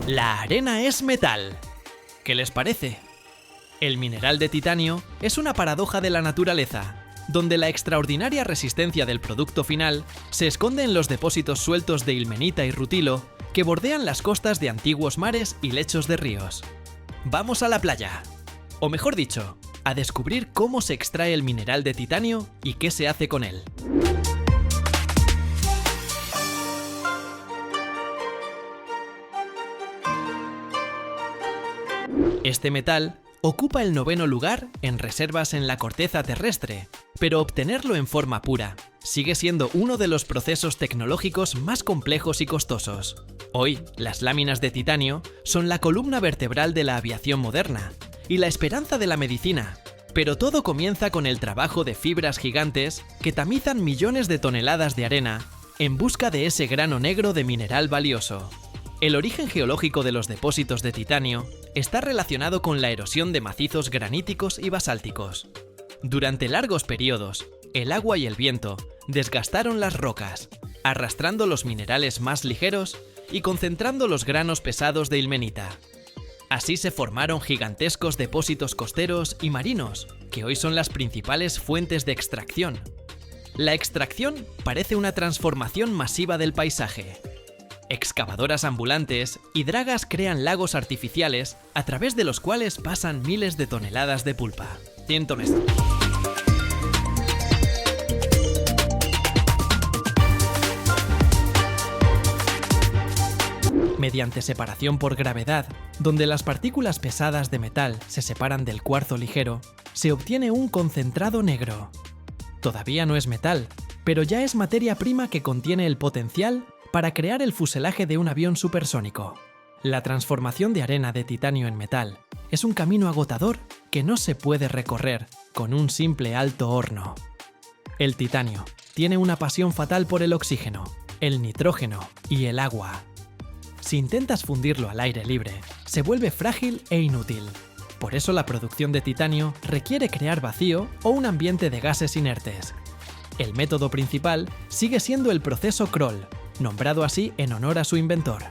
La arena es metal. ¿Qué les parece? El mineral de titanio es una paradoja de la naturaleza, donde la extraordinaria resistencia del producto final se esconde en los depósitos sueltos de ilmenita y rutilo que bordean las costas de antiguos mares y lechos de ríos. Vamos a la playa, o mejor dicho, a descubrir cómo se extrae el mineral de titanio y qué se hace con él. Este metal ocupa el 9º lugar en reservas en la corteza terrestre, pero obtenerlo en forma pura sigue siendo uno de los procesos tecnológicos más complejos y costosos. Hoy, las láminas de titanio son la columna vertebral de la aviación moderna y la esperanza de la medicina, pero todo comienza con el trabajo de fibras gigantes que tamizan millones de toneladas de arena en busca de ese grano negro de mineral valioso. El origen geológico de los depósitos de titanio está relacionado con la erosión de macizos graníticos y basálticos. Durante largos periodos, el agua y el viento desgastaron las rocas, arrastrando los minerales más ligeros y concentrando los granos pesados de ilmenita. Así se formaron gigantescos depósitos costeros y marinos, que hoy son las principales fuentes de extracción. La extracción parece una transformación masiva del paisaje. Excavadoras ambulantes y dragas crean lagos artificiales a través de los cuales pasan miles de toneladas de pulpa. Mediante separación por gravedad, donde las partículas pesadas de metal se separan del cuarzo ligero, se obtiene un concentrado negro. Todavía no es metal, pero ya es materia prima que contiene el potencial para crear el fuselaje de un avión supersónico. La transformación de arena de titanio en metal es un camino agotador que no se puede recorrer con un simple alto horno. El titanio tiene una pasión fatal por el oxígeno, el nitrógeno y el agua. Si intentas fundirlo al aire libre, se vuelve frágil e inútil. Por eso la producción de titanio requiere crear vacío o un ambiente de gases inertes. El método principal sigue siendo el proceso Kroll, nombrado así en honor a su inventor.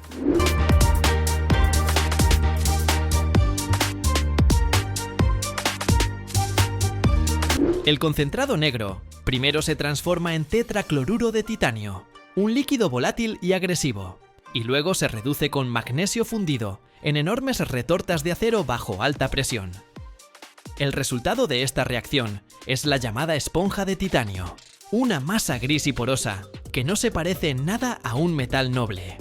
El concentrado negro primero se transforma en tetracloruro de titanio, un líquido volátil y agresivo, y luego se reduce con magnesio fundido en enormes retortas de acero bajo alta presión. El resultado de esta reacción es la llamada esponja de titanio, una masa gris y porosa que no se parece en nada a un metal noble.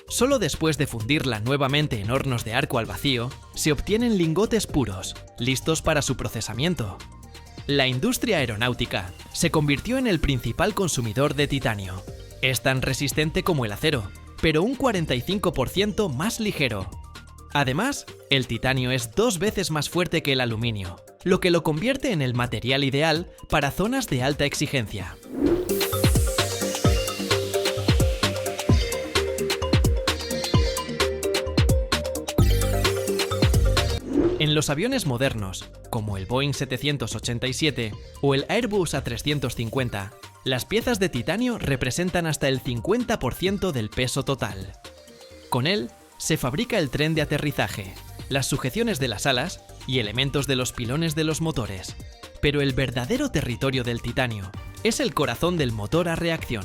Solo después de fundirla nuevamente en hornos de arco al vacío, se obtienen lingotes puros, listos para su procesamiento. La industria aeronáutica se convirtió en el principal consumidor de titanio. Es tan resistente como el acero, pero un 45% más ligero. Además, el titanio es 2 veces más fuerte que el aluminio, lo que lo convierte en el material ideal para zonas de alta exigencia. En los aviones modernos, como el Boeing 787 o el Airbus A350, las piezas de titanio representan hasta el 50% del peso total. Con él, se fabrica el tren de aterrizaje, las sujeciones de las alas y elementos de los pilones de los motores. Pero el verdadero territorio del titanio es el corazón del motor a reacción.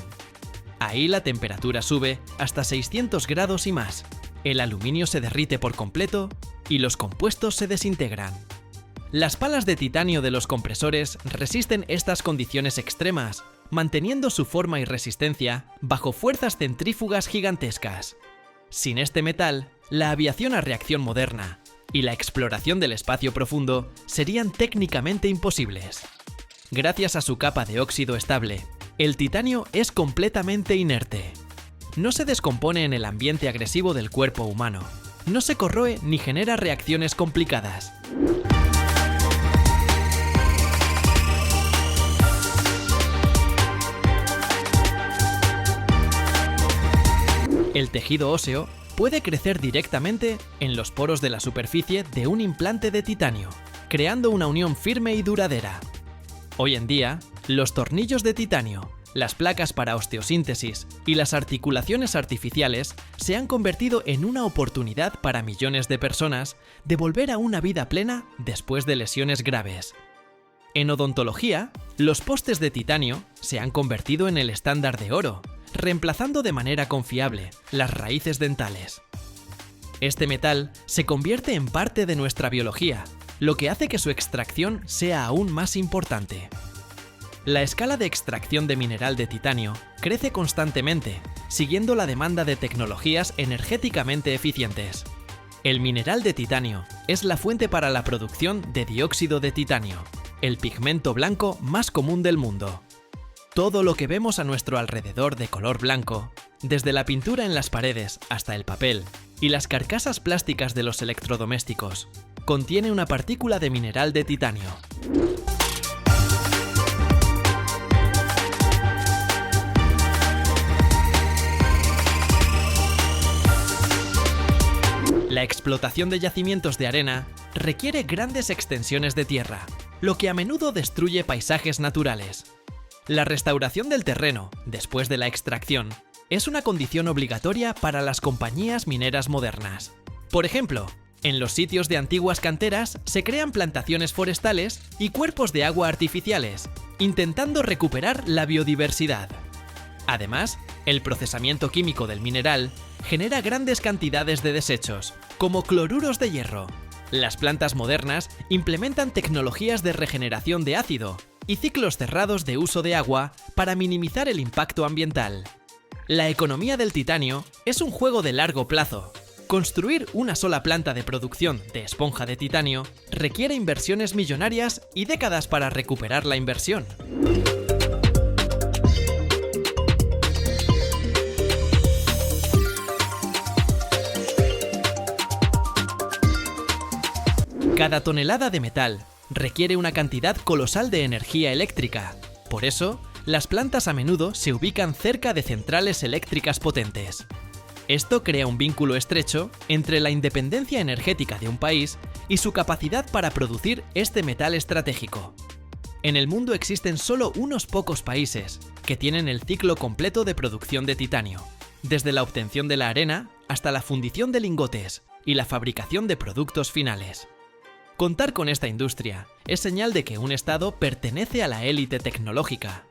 Ahí la temperatura sube hasta 600 grados y más, el aluminio se derrite por completo y los compuestos se desintegran. Las palas de titanio de los compresores resisten estas condiciones extremas, manteniendo su forma y resistencia bajo fuerzas centrífugas gigantescas. Sin este metal, la aviación a reacción moderna y la exploración del espacio profundo serían técnicamente imposibles. Gracias a su capa de óxido estable, el titanio es completamente inerte. No se descompone en el ambiente agresivo del cuerpo humano, no se corroe ni genera reacciones complicadas. El tejido óseo puede crecer directamente en los poros de la superficie de un implante de titanio, creando una unión firme y duradera. Hoy en día, los tornillos de titanio Las placas para osteosíntesis y las articulaciones artificiales se han convertido en una oportunidad para millones de personas de volver a una vida plena después de lesiones graves. En odontología, los postes de titanio se han convertido en el estándar de oro, reemplazando de manera confiable las raíces dentales. Este metal se convierte en parte de nuestra biología, lo que hace que su extracción sea aún más importante. La escala de extracción de mineral de titanio crece constantemente, siguiendo la demanda de tecnologías energéticamente eficientes. El mineral de titanio es la fuente para la producción de dióxido de titanio, el pigmento blanco más común del mundo. Todo lo que vemos a nuestro alrededor de color blanco, desde la pintura en las paredes hasta el papel y las carcasas plásticas de los electrodomésticos, contiene una partícula de mineral de titanio. La explotación de yacimientos de arena requiere grandes extensiones de tierra, lo que a menudo destruye paisajes naturales. La restauración del terreno, después de la extracción, es una condición obligatoria para las compañías mineras modernas. Por ejemplo, en los sitios de antiguas canteras se crean plantaciones forestales y cuerpos de agua artificiales, intentando recuperar la biodiversidad. Además, el procesamiento químico del mineral genera grandes cantidades de desechos, como cloruros de hierro. Las plantas modernas implementan tecnologías de regeneración de ácido y ciclos cerrados de uso de agua para minimizar el impacto ambiental. La economía del titanio es un juego de largo plazo. Construir una sola planta de producción de esponja de titanio requiere inversiones millonarias y décadas para recuperar la inversión. Cada tonelada de metal requiere una cantidad colosal de energía eléctrica. Por eso, las plantas a menudo se ubican cerca de centrales eléctricas potentes. Esto crea un vínculo estrecho entre la independencia energética de un país y su capacidad para producir este metal estratégico. En el mundo existen solo unos pocos países que tienen el ciclo completo de producción de titanio, desde la obtención de la arena hasta la fundición de lingotes y la fabricación de productos finales. Contar con esta industria es señal de que un estado pertenece a la élite tecnológica.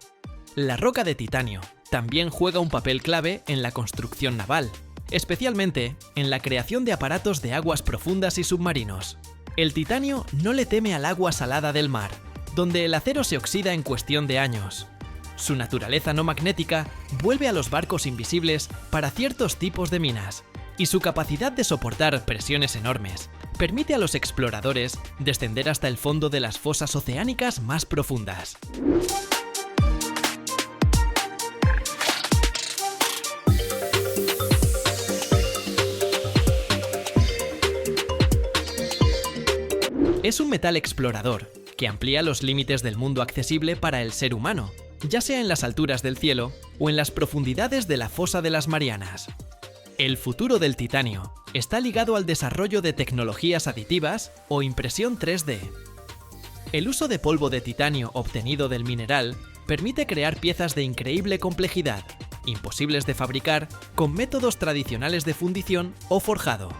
La roca de titanio también juega un papel clave en la construcción naval, especialmente en la creación de aparatos de aguas profundas y submarinos. El titanio no le teme al agua salada del mar, donde el acero se oxida en cuestión de años. Su naturaleza no magnética vuelve a los barcos invisibles para ciertos tipos de minas, y su capacidad de soportar presiones enormes permite a los exploradores descender hasta el fondo de las fosas oceánicas más profundas. Es un metal explorador que amplía los límites del mundo accesible para el ser humano, ya sea en las alturas del cielo o en las profundidades de la fosa de las Marianas. El futuro del titanio está ligado al desarrollo de tecnologías aditivas o impresión 3D. El uso de polvo de titanio obtenido del mineral permite crear piezas de increíble complejidad, imposibles de fabricar con métodos tradicionales de fundición o forjado.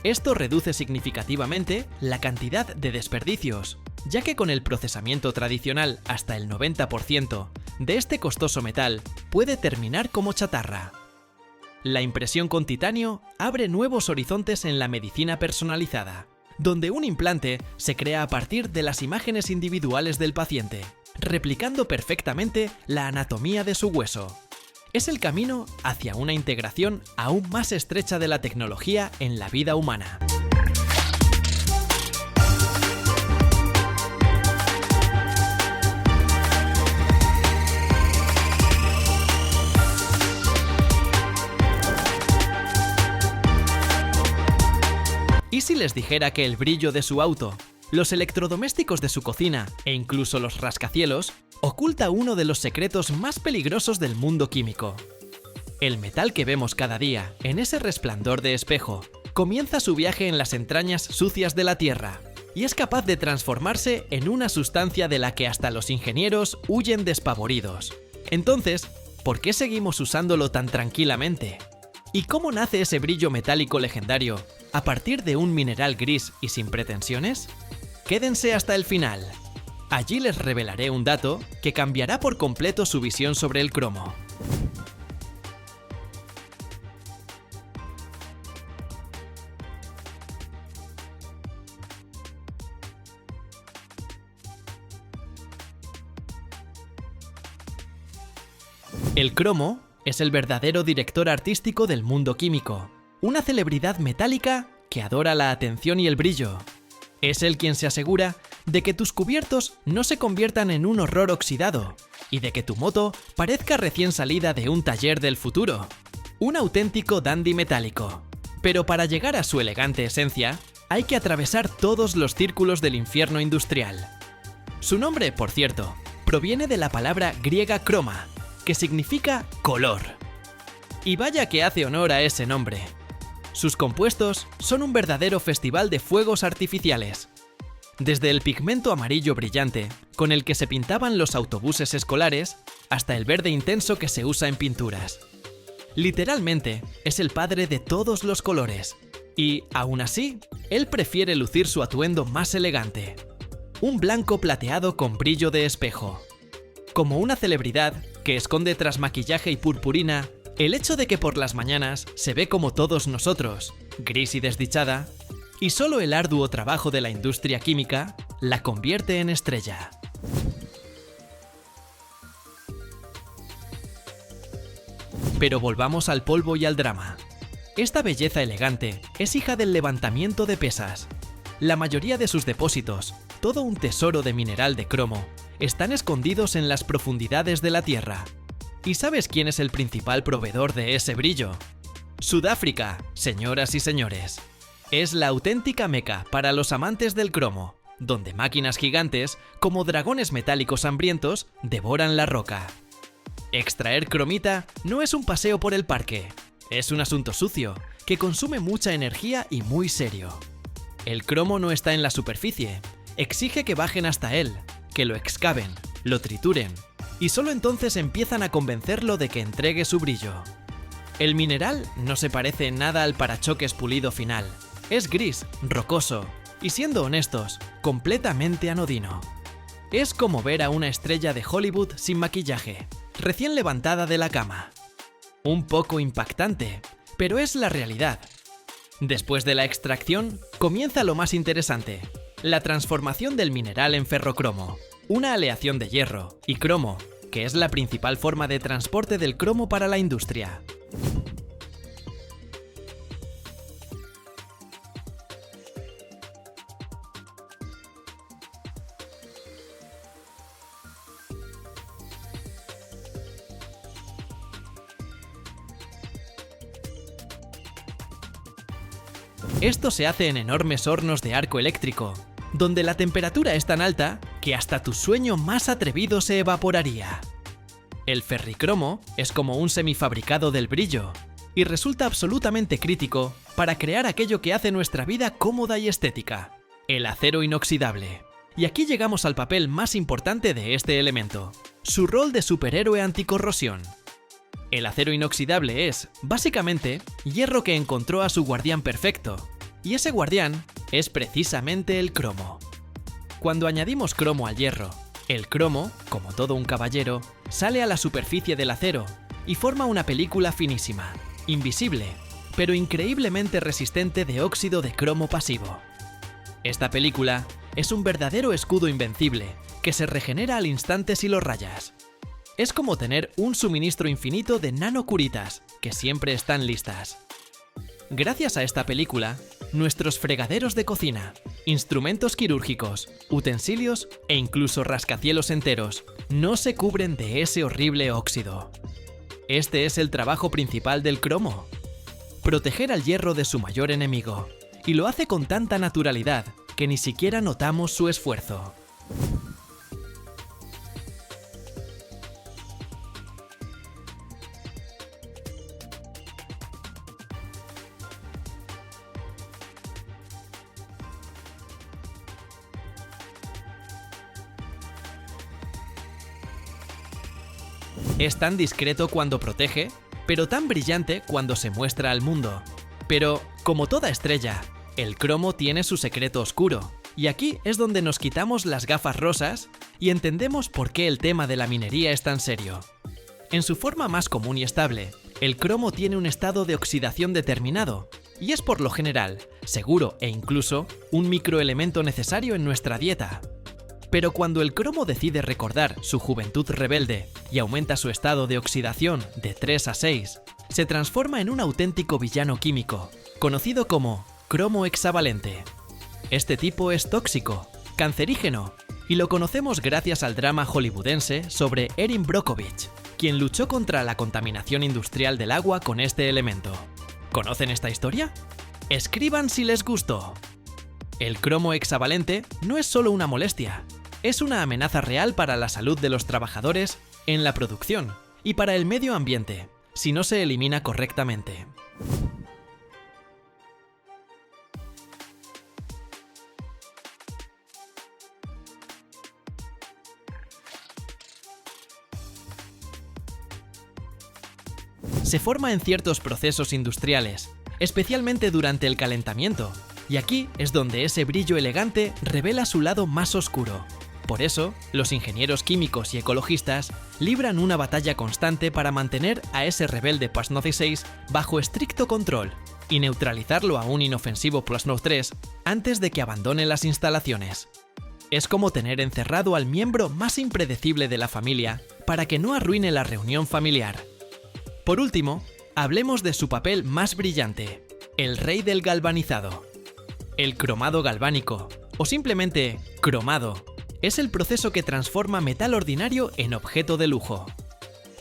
Esto reduce significativamente la cantidad de desperdicios, ya que con el procesamiento tradicional hasta el 90% de este costoso metal puede terminar como chatarra. La impresión con titanio abre nuevos horizontes en la medicina personalizada, donde un implante se crea a partir de las imágenes individuales del paciente, replicando perfectamente la anatomía de su hueso. Es el camino hacia una integración aún más estrecha de la tecnología en la vida humana. ¿Y si les dijera que el brillo de su auto, los electrodomésticos de su cocina e incluso los rascacielos oculta uno de los secretos más peligrosos del mundo químico? El metal que vemos cada día en ese resplandor de espejo comienza su viaje en las entrañas sucias de la Tierra y es capaz de transformarse en una sustancia de la que hasta los ingenieros huyen despavoridos. Entonces, ¿por qué seguimos usándolo tan tranquilamente? ¿Y cómo nace ese brillo metálico legendario a partir de un mineral gris y sin pretensiones? Quédense hasta el final. Allí les revelaré un dato que cambiará por completo su visión sobre el cromo. El cromo es el verdadero director artístico del mundo químico, una celebridad metálica que adora la atención y el brillo. Es él quien se asegura de que tus cubiertos no se conviertan en un horror oxidado y de que tu moto parezca recién salida de un taller del futuro. Un auténtico dandy metálico. Pero para llegar a su elegante esencia, hay que atravesar todos los círculos del infierno industrial. Su nombre, por cierto, proviene de la palabra griega croma, que significa color. Y vaya que hace honor a ese nombre. Sus compuestos son un verdadero festival de fuegos artificiales. Desde el pigmento amarillo brillante, con el que se pintaban los autobuses escolares, hasta el verde intenso que se usa en pinturas. Literalmente, es el padre de todos los colores. Y, aún así, él prefiere lucir su atuendo más elegante. Un blanco plateado con brillo de espejo. Como una celebridad que esconde tras maquillaje y purpurina el hecho de que por las mañanas se ve como todos nosotros, gris y desdichada, y solo el arduo trabajo de la industria química la convierte en estrella. Pero volvamos al polvo y al drama. Esta belleza elegante es hija del levantamiento de pesas. La mayoría de sus depósitos, todo un tesoro de mineral de cromo, están escondidos en las profundidades de la Tierra. ¿Y sabes quién es el principal proveedor de ese brillo? Sudáfrica, señoras y señores. Es la auténtica meca para los amantes del cromo, donde máquinas gigantes, como dragones metálicos hambrientos, devoran la roca. Extraer cromita no es un paseo por el parque, es un asunto sucio, que consume mucha energía y muy serio. El cromo no está en la superficie, exige que bajen hasta él, que lo excaven, lo trituren, y solo entonces empiezan a convencerlo de que entregue su brillo. El mineral no se parece en nada al parachoques pulido final. Es gris, rocoso, y siendo honestos, completamente anodino. Es como ver a una estrella de Hollywood sin maquillaje, recién levantada de la cama. Un poco impactante, pero es la realidad. Después de la extracción, comienza lo más interesante: la transformación del mineral en ferrocromo, una aleación de hierro y cromo, que es la principal forma de transporte del cromo para la industria. Esto se hace en enormes hornos de arco eléctrico, donde la temperatura es tan alta que hasta tu sueño más atrevido se evaporaría. El ferricromo es como un semifabricado del brillo, y resulta absolutamente crítico para crear aquello que hace nuestra vida cómoda y estética: el acero inoxidable. Y aquí llegamos al papel más importante de este elemento: su rol de superhéroe anticorrosión. El acero inoxidable es, básicamente, hierro que encontró a su guardián perfecto, y ese guardián es precisamente el cromo. Cuando añadimos cromo al hierro, el cromo, como todo un caballero, sale a la superficie del acero y forma una película finísima, invisible, pero increíblemente resistente de óxido de cromo pasivo. Esta película es un verdadero escudo invencible que se regenera al instante si lo rayas. Es como tener un suministro infinito de nanocuritas que siempre están listas. Gracias a esta película, nuestros fregaderos de cocina, instrumentos quirúrgicos, utensilios e incluso rascacielos enteros no se cubren de ese horrible óxido. Este es el trabajo principal del cromo: proteger al hierro de su mayor enemigo, y lo hace con tanta naturalidad que ni siquiera notamos su esfuerzo. Es tan discreto cuando protege, pero tan brillante cuando se muestra al mundo. Pero, como toda estrella, el cromo tiene su secreto oscuro, y aquí es donde nos quitamos las gafas rosas y entendemos por qué el tema de la minería es tan serio. En su forma más común y estable, el cromo tiene un estado de oxidación determinado, y es por lo general, seguro e incluso, un microelemento necesario en nuestra dieta. Pero cuando el cromo decide recordar su juventud rebelde y aumenta su estado de oxidación de 3 a 6, se transforma en un auténtico villano químico, conocido como cromo hexavalente. Este tipo es tóxico, cancerígeno, y lo conocemos gracias al drama hollywoodense sobre Erin Brockovich, quien luchó contra la contaminación industrial del agua con este elemento. ¿Conocen esta historia? Escriban si les gustó. El cromo hexavalente no es solo una molestia, es una amenaza real para la salud de los trabajadores en la producción y para el medio ambiente, si no se elimina correctamente. Se forma en ciertos procesos industriales, especialmente durante el calentamiento, y aquí es donde ese brillo elegante revela su lado más oscuro. Por eso, los ingenieros químicos y ecologistas libran una batalla constante para mantener a ese rebelde Plasnode 6 bajo estricto control y neutralizarlo a un inofensivo Plasnode 3 antes de que abandone las instalaciones. Es como tener encerrado al miembro más impredecible de la familia para que no arruine la reunión familiar. Por último, hablemos de su papel más brillante, el rey del galvanizado. El cromado galvánico, o simplemente cromado, es el proceso que transforma metal ordinario en objeto de lujo.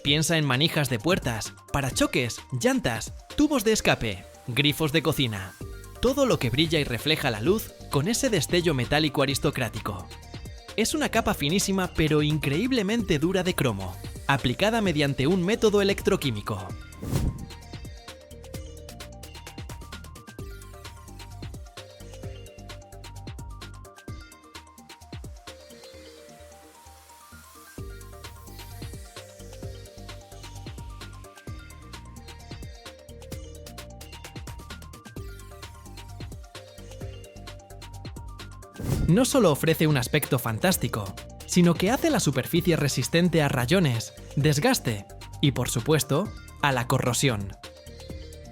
Piensa en manijas de puertas, parachoques, llantas, tubos de escape, grifos de cocina. Todo lo que brilla y refleja la luz con ese destello metálico aristocrático. Es una capa finísima pero increíblemente dura de cromo, aplicada mediante un método electroquímico. No solo ofrece un aspecto fantástico, sino que hace la superficie resistente a rayones, desgaste y, por supuesto, a la corrosión.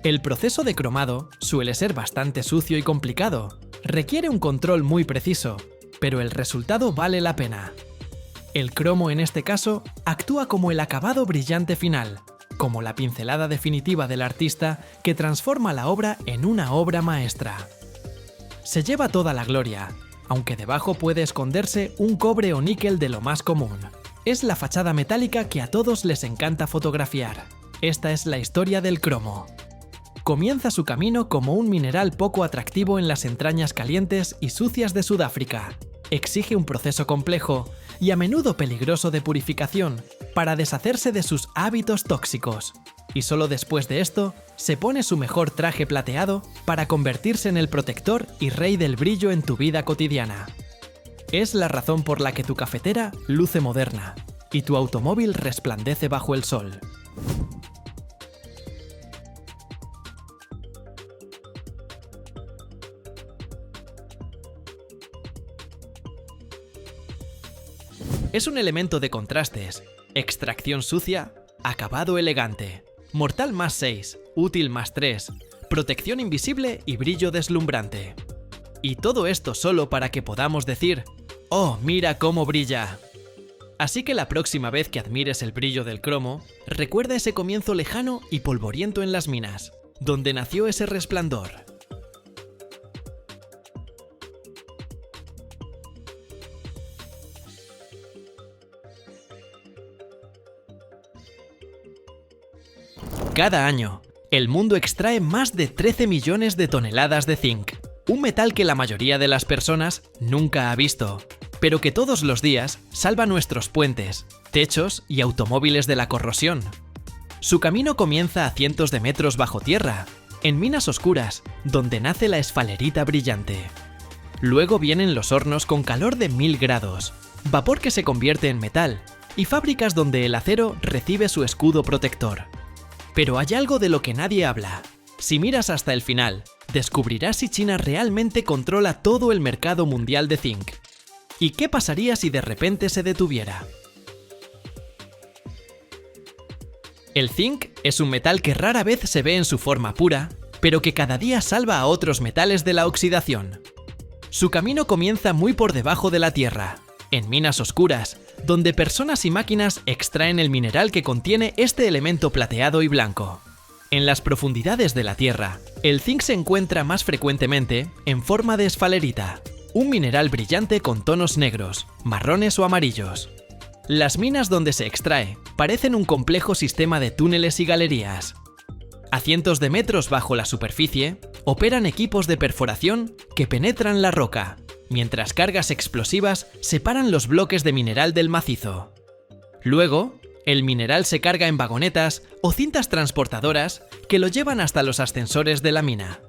El proceso de cromado suele ser bastante sucio y complicado, requiere un control muy preciso, pero el resultado vale la pena. El cromo en este caso actúa como el acabado brillante final, como la pincelada definitiva del artista que transforma la obra en una obra maestra. Se lleva toda la gloria, aunque debajo puede esconderse un cobre o níquel de lo más común. Es la fachada metálica que a todos les encanta fotografiar. Esta es la historia del cromo. Comienza su camino como un mineral poco atractivo en las entrañas calientes y sucias de Sudáfrica. Exige un proceso complejo y a menudo peligroso de purificación para deshacerse de sus hábitos tóxicos. Y solo después de esto, se pone su mejor traje plateado para convertirse en el protector y rey del brillo en tu vida cotidiana. Es la razón por la que tu cafetera luce moderna y tu automóvil resplandece bajo el sol. Es un elemento de contrastes, extracción sucia, acabado elegante, mortal más 6, útil más 3, protección invisible y brillo deslumbrante. Y todo esto solo para que podamos decir, ¡oh, mira cómo brilla! Así que la próxima vez que admires el brillo del cromo, recuerda ese comienzo lejano y polvoriento en las minas, donde nació ese resplandor. Cada año, el mundo extrae más de 13 millones de toneladas de zinc, un metal que la mayoría de las personas nunca ha visto, pero que todos los días salva nuestros puentes, techos y automóviles de la corrosión. Su camino comienza a cientos de metros bajo tierra, en minas oscuras, donde nace la esfalerita brillante. Luego vienen los hornos con calor de 1000 grados, vapor que se convierte en metal, y fábricas donde el acero recibe su escudo protector. Pero hay algo de lo que nadie habla. Si miras hasta el final, descubrirás si China realmente controla todo el mercado mundial de zinc. ¿Y qué pasaría si de repente se detuviera? El zinc es un metal que rara vez se ve en su forma pura, pero que cada día salva a otros metales de la oxidación. Su camino comienza muy por debajo de la tierra, en minas oscuras, donde personas y máquinas extraen el mineral que contiene este elemento plateado y blanco. En las profundidades de la tierra, el zinc se encuentra más frecuentemente en forma de esfalerita, un mineral brillante con tonos negros, marrones o amarillos. Las minas donde se extrae parecen un complejo sistema de túneles y galerías. A cientos de metros bajo la superficie, operan equipos de perforación que penetran la roca, mientras cargas explosivas separan los bloques de mineral del macizo. Luego, el mineral se carga en vagonetas o cintas transportadoras que lo llevan hasta los ascensores de la mina.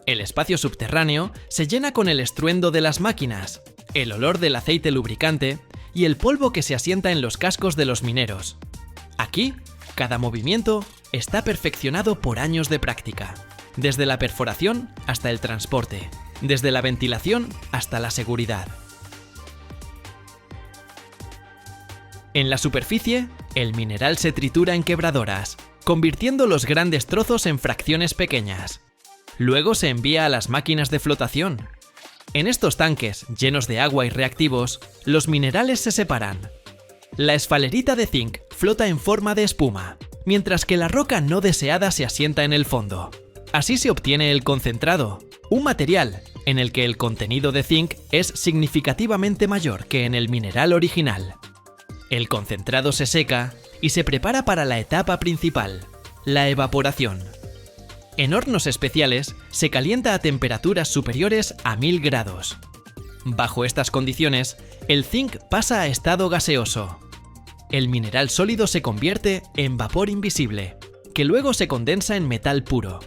El espacio subterráneo se llena con el estruendo de las máquinas, el olor del aceite lubricante y el polvo que se asienta en los cascos de los mineros. Aquí, cada movimiento está perfeccionado por años de práctica, desde la perforación hasta el transporte, desde la ventilación hasta la seguridad. En la superficie, el mineral se tritura en quebradoras, convirtiendo los grandes trozos en fracciones pequeñas. Luego se envía a las máquinas de flotación. En estos tanques, llenos de agua y reactivos, los minerales se separan. La esfalerita de zinc flota en forma de espuma, mientras que la roca no deseada se asienta en el fondo. Así se obtiene el concentrado, un material en el que el contenido de zinc es significativamente mayor que en el mineral original. El concentrado se seca y se prepara para la etapa principal, la evaporación. En hornos especiales se calienta a temperaturas superiores a 1000 grados. Bajo estas condiciones, el zinc pasa a estado gaseoso. El mineral sólido se convierte en vapor invisible, que luego se condensa en metal puro.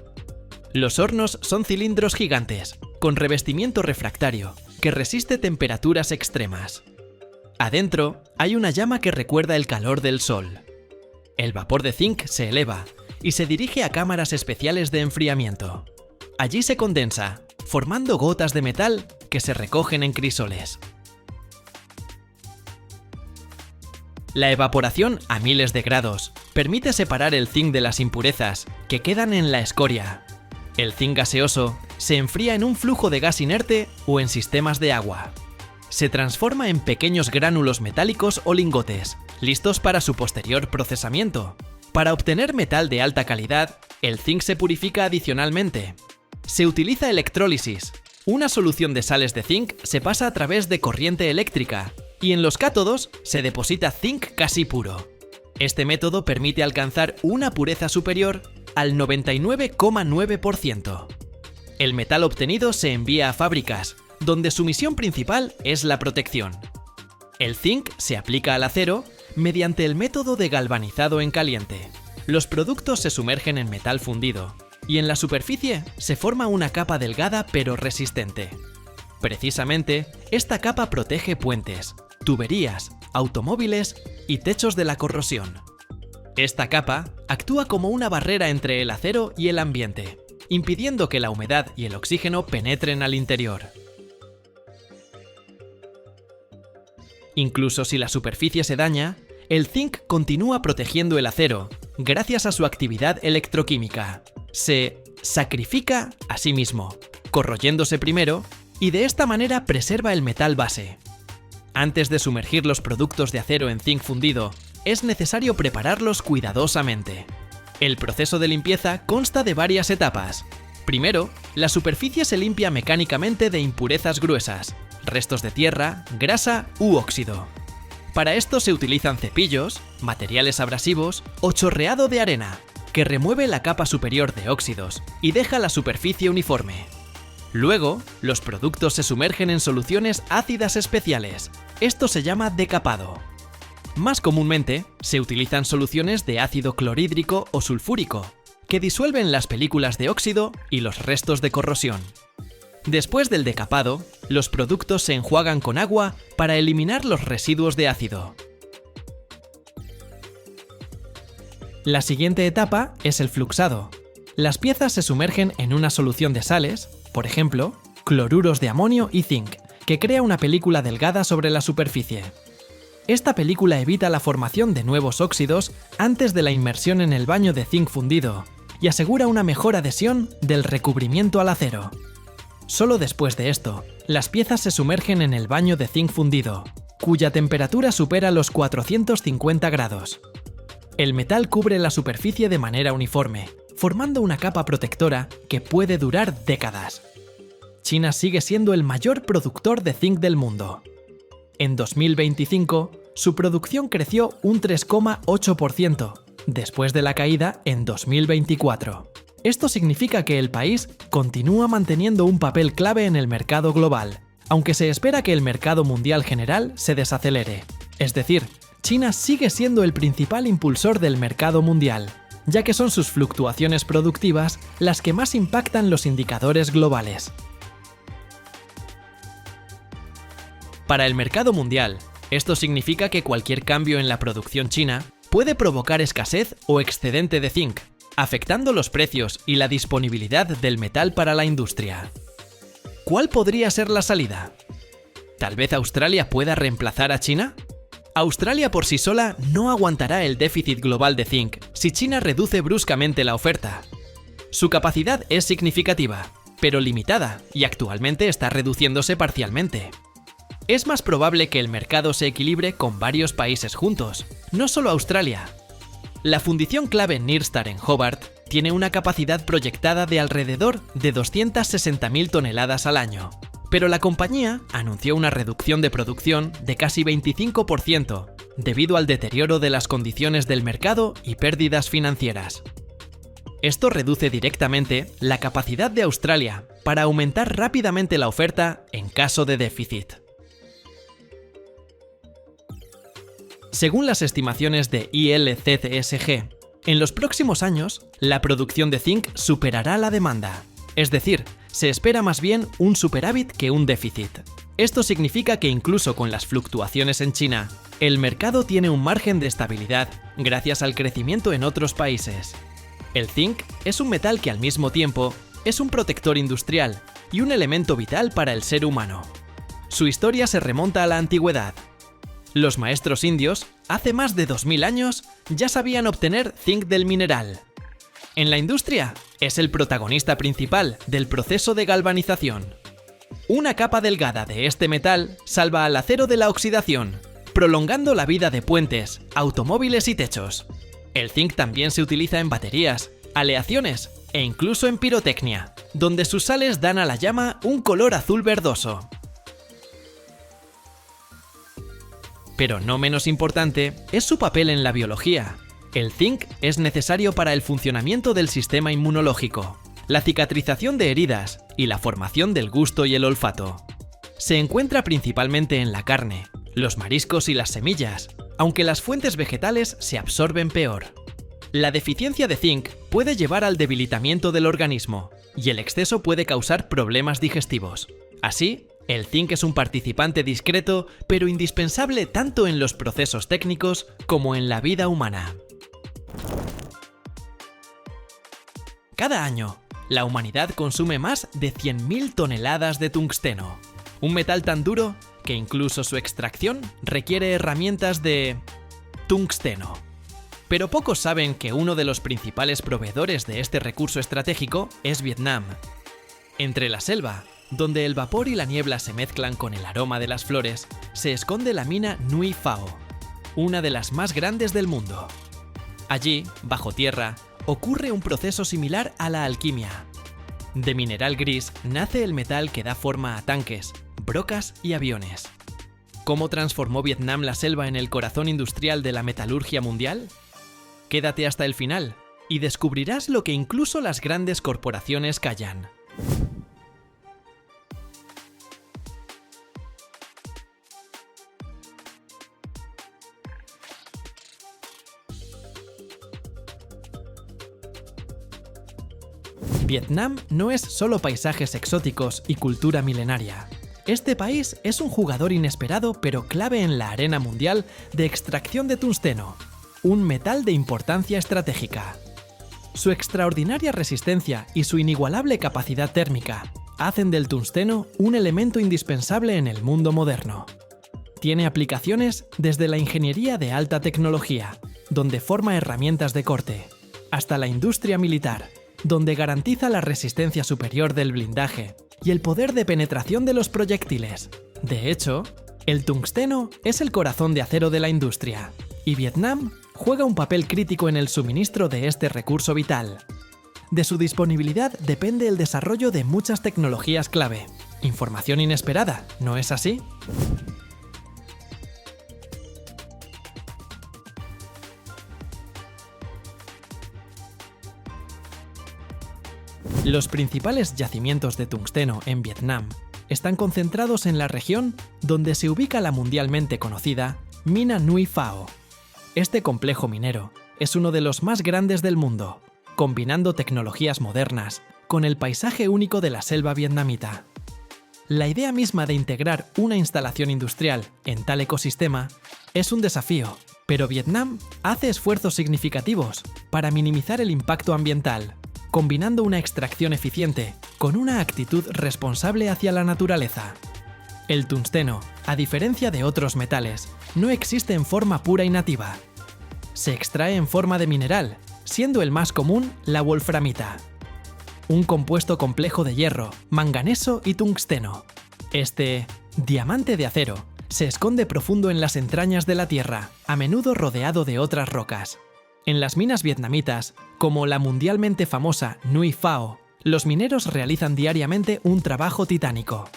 Los hornos son cilindros gigantes, con revestimiento refractario, que resiste temperaturas extremas. Adentro hay una llama que recuerda el calor del sol. El vapor de zinc se eleva y se dirige a cámaras especiales de enfriamiento. Allí se condensa, formando gotas de metal que se recogen en crísoles. La evaporación a miles de grados permite separar el zinc de las impurezas que quedan en la escoria. El zinc gaseoso se enfría en un flujo de gas inerte o en sistemas de agua. Se transforma en pequeños gránulos metálicos o lingotes, listos para su posterior procesamiento. Para obtener metal de alta calidad, el zinc se purifica adicionalmente. Se utiliza electrólisis. Una solución de sales de zinc se pasa a través de corriente eléctrica y en los cátodos se deposita zinc casi puro. Este método permite alcanzar una pureza superior al 99,9%. El metal obtenido se envía a fábricas, donde su misión principal es la protección. El zinc se aplica al acero mediante el método de galvanizado en caliente. Los productos se sumergen en metal fundido y en la superficie se forma una capa delgada pero resistente. Precisamente, esta capa protege puentes, tuberías, automóviles y techos de la corrosión. Esta capa actúa como una barrera entre el acero y el ambiente, impidiendo que la humedad y el oxígeno penetren al interior. Incluso si la superficie se daña, el zinc continúa protegiendo el acero gracias a su actividad electroquímica. Se sacrifica a sí mismo, corroyéndose primero, y de esta manera preserva el metal base. Antes de sumergir los productos de acero en zinc fundido, es necesario prepararlos cuidadosamente. El proceso de limpieza consta de varias etapas. Primero, la superficie se limpia mecánicamente de impurezas gruesas, restos de tierra, grasa u óxido. Para esto se utilizan cepillos, materiales abrasivos o chorreado de arena, que remueve la capa superior de óxidos y deja la superficie uniforme. Luego, los productos se sumergen en soluciones ácidas especiales. Esto se llama decapado. Más comúnmente, se utilizan soluciones de ácido clorhídrico o sulfúrico, que disuelven las películas de óxido y los restos de corrosión. Después del decapado, los productos se enjuagan con agua para eliminar los residuos de ácido. La siguiente etapa es el fluxado. Las piezas se sumergen en una solución de sales, por ejemplo, cloruros de amonio y zinc, que crea una película delgada sobre la superficie. Esta película evita la formación de nuevos óxidos antes de la inmersión en el baño de zinc fundido y asegura una mejor adhesión del recubrimiento al acero. Solo después de esto, las piezas se sumergen en el baño de zinc fundido, cuya temperatura supera los 450 grados. El metal cubre la superficie de manera uniforme, formando una capa protectora que puede durar décadas. China sigue siendo el mayor productor de zinc del mundo. En 2025, su producción creció un 3,8%, después de la caída en 2024. Esto significa que el país continúa manteniendo un papel clave en el mercado global, aunque se espera que el mercado mundial general se desacelere. Es decir, China sigue siendo el principal impulsor del mercado mundial, ya que son sus fluctuaciones productivas las que más impactan los indicadores globales. Para el mercado mundial, esto significa que cualquier cambio en la producción china puede provocar escasez o excedente de zinc, afectando los precios y la disponibilidad del metal para la industria. ¿Cuál podría ser la salida? ¿Tal vez Australia pueda reemplazar a China? Australia por sí sola no aguantará el déficit global de zinc si China reduce bruscamente la oferta. Su capacidad es significativa, pero limitada, y actualmente está reduciéndose parcialmente. Es más probable que el mercado se equilibre con varios países juntos, no solo Australia. La fundición clave Nyrstar en Hobart tiene una capacidad proyectada de alrededor de 260.000 toneladas al año, pero la compañía anunció una reducción de producción de casi 25% debido al deterioro de las condiciones del mercado y pérdidas financieras. Esto reduce directamente la capacidad de Australia para aumentar rápidamente la oferta en caso de déficit. Según las estimaciones de ILCCSG, en los próximos años, la producción de zinc superará la demanda. Es decir, se espera más bien un superávit que un déficit. Esto significa que incluso con las fluctuaciones en China, el mercado tiene un margen de estabilidad gracias al crecimiento en otros países. El zinc es un metal que al mismo tiempo es un protector industrial y un elemento vital para el ser humano. Su historia se remonta a la antigüedad. Los maestros indios, hace más de 2000 años, ya sabían obtener zinc del mineral. En la industria, es el protagonista principal del proceso de galvanización. Una capa delgada de este metal salva al acero de la oxidación, prolongando la vida de puentes, automóviles y techos. El zinc también se utiliza en baterías, aleaciones e incluso en pirotecnia, donde sus sales dan a la llama un color azul verdoso. Pero no menos importante es su papel en la biología. El zinc es necesario para el funcionamiento del sistema inmunológico, la cicatrización de heridas y la formación del gusto y el olfato. Se encuentra principalmente en la carne, los mariscos y las semillas, aunque las fuentes vegetales se absorben peor. La deficiencia de zinc puede llevar al debilitamiento del organismo y el exceso puede causar problemas digestivos. Así, el zinc es un participante discreto pero indispensable tanto en los procesos técnicos como en la vida humana. Cada año, la humanidad consume más de 100.000 toneladas de tungsteno, un metal tan duro que incluso su extracción requiere herramientas de tungsteno. Pero pocos saben que uno de los principales proveedores de este recurso estratégico es Vietnam. Entre la selva, donde el vapor y la niebla se mezclan con el aroma de las flores, se esconde la mina Nui Phao, una de las más grandes del mundo. Allí, bajo tierra, ocurre un proceso similar a la alquimia. De mineral gris nace el metal que da forma a tanques, brocas y aviones. ¿Cómo transformó Vietnam la selva en el corazón industrial de la metalurgia mundial? Quédate hasta el final y descubrirás lo que incluso las grandes corporaciones callan. Vietnam no es solo paisajes exóticos y cultura milenaria. Este país es un jugador inesperado pero clave en la arena mundial de extracción de tungsteno. un metal de importancia estratégica. Su extraordinaria resistencia y su inigualable capacidad térmica hacen del tungsteno un elemento indispensable en el mundo moderno. Tiene aplicaciones desde la ingeniería de alta tecnología, donde forma herramientas de corte, hasta la industria militar, donde garantiza la resistencia superior del blindaje y el poder de penetración de los proyectiles. De hecho, el tungsteno es el corazón de acero de la industria, y Vietnam juega un papel crítico en el suministro de este recurso vital. De su disponibilidad depende el desarrollo de muchas tecnologías clave. Información inesperada, ¿no es así? Los principales yacimientos de tungsteno en Vietnam están concentrados en la región donde se ubica la mundialmente conocida Mina Nui Phao. Este complejo minero es uno de los más grandes del mundo, combinando tecnologías modernas con el paisaje único de la selva vietnamita. La idea misma de integrar una instalación industrial en tal ecosistema es un desafío, pero Vietnam hace esfuerzos significativos para minimizar el impacto ambiental, combinando una extracción eficiente con una actitud responsable hacia la naturaleza. El tungsteno, a diferencia de otros metales, no existe en forma pura y nativa. Se extrae en forma de mineral, siendo el más común la wolframita, un compuesto complejo de hierro, manganeso y tungsteno. Este diamante de acero se esconde profundo en las entrañas de la tierra, a menudo rodeado de otras rocas. En las minas vietnamitas, como la mundialmente famosa Nui Phao, los mineros realizan diariamente un trabajo titánico.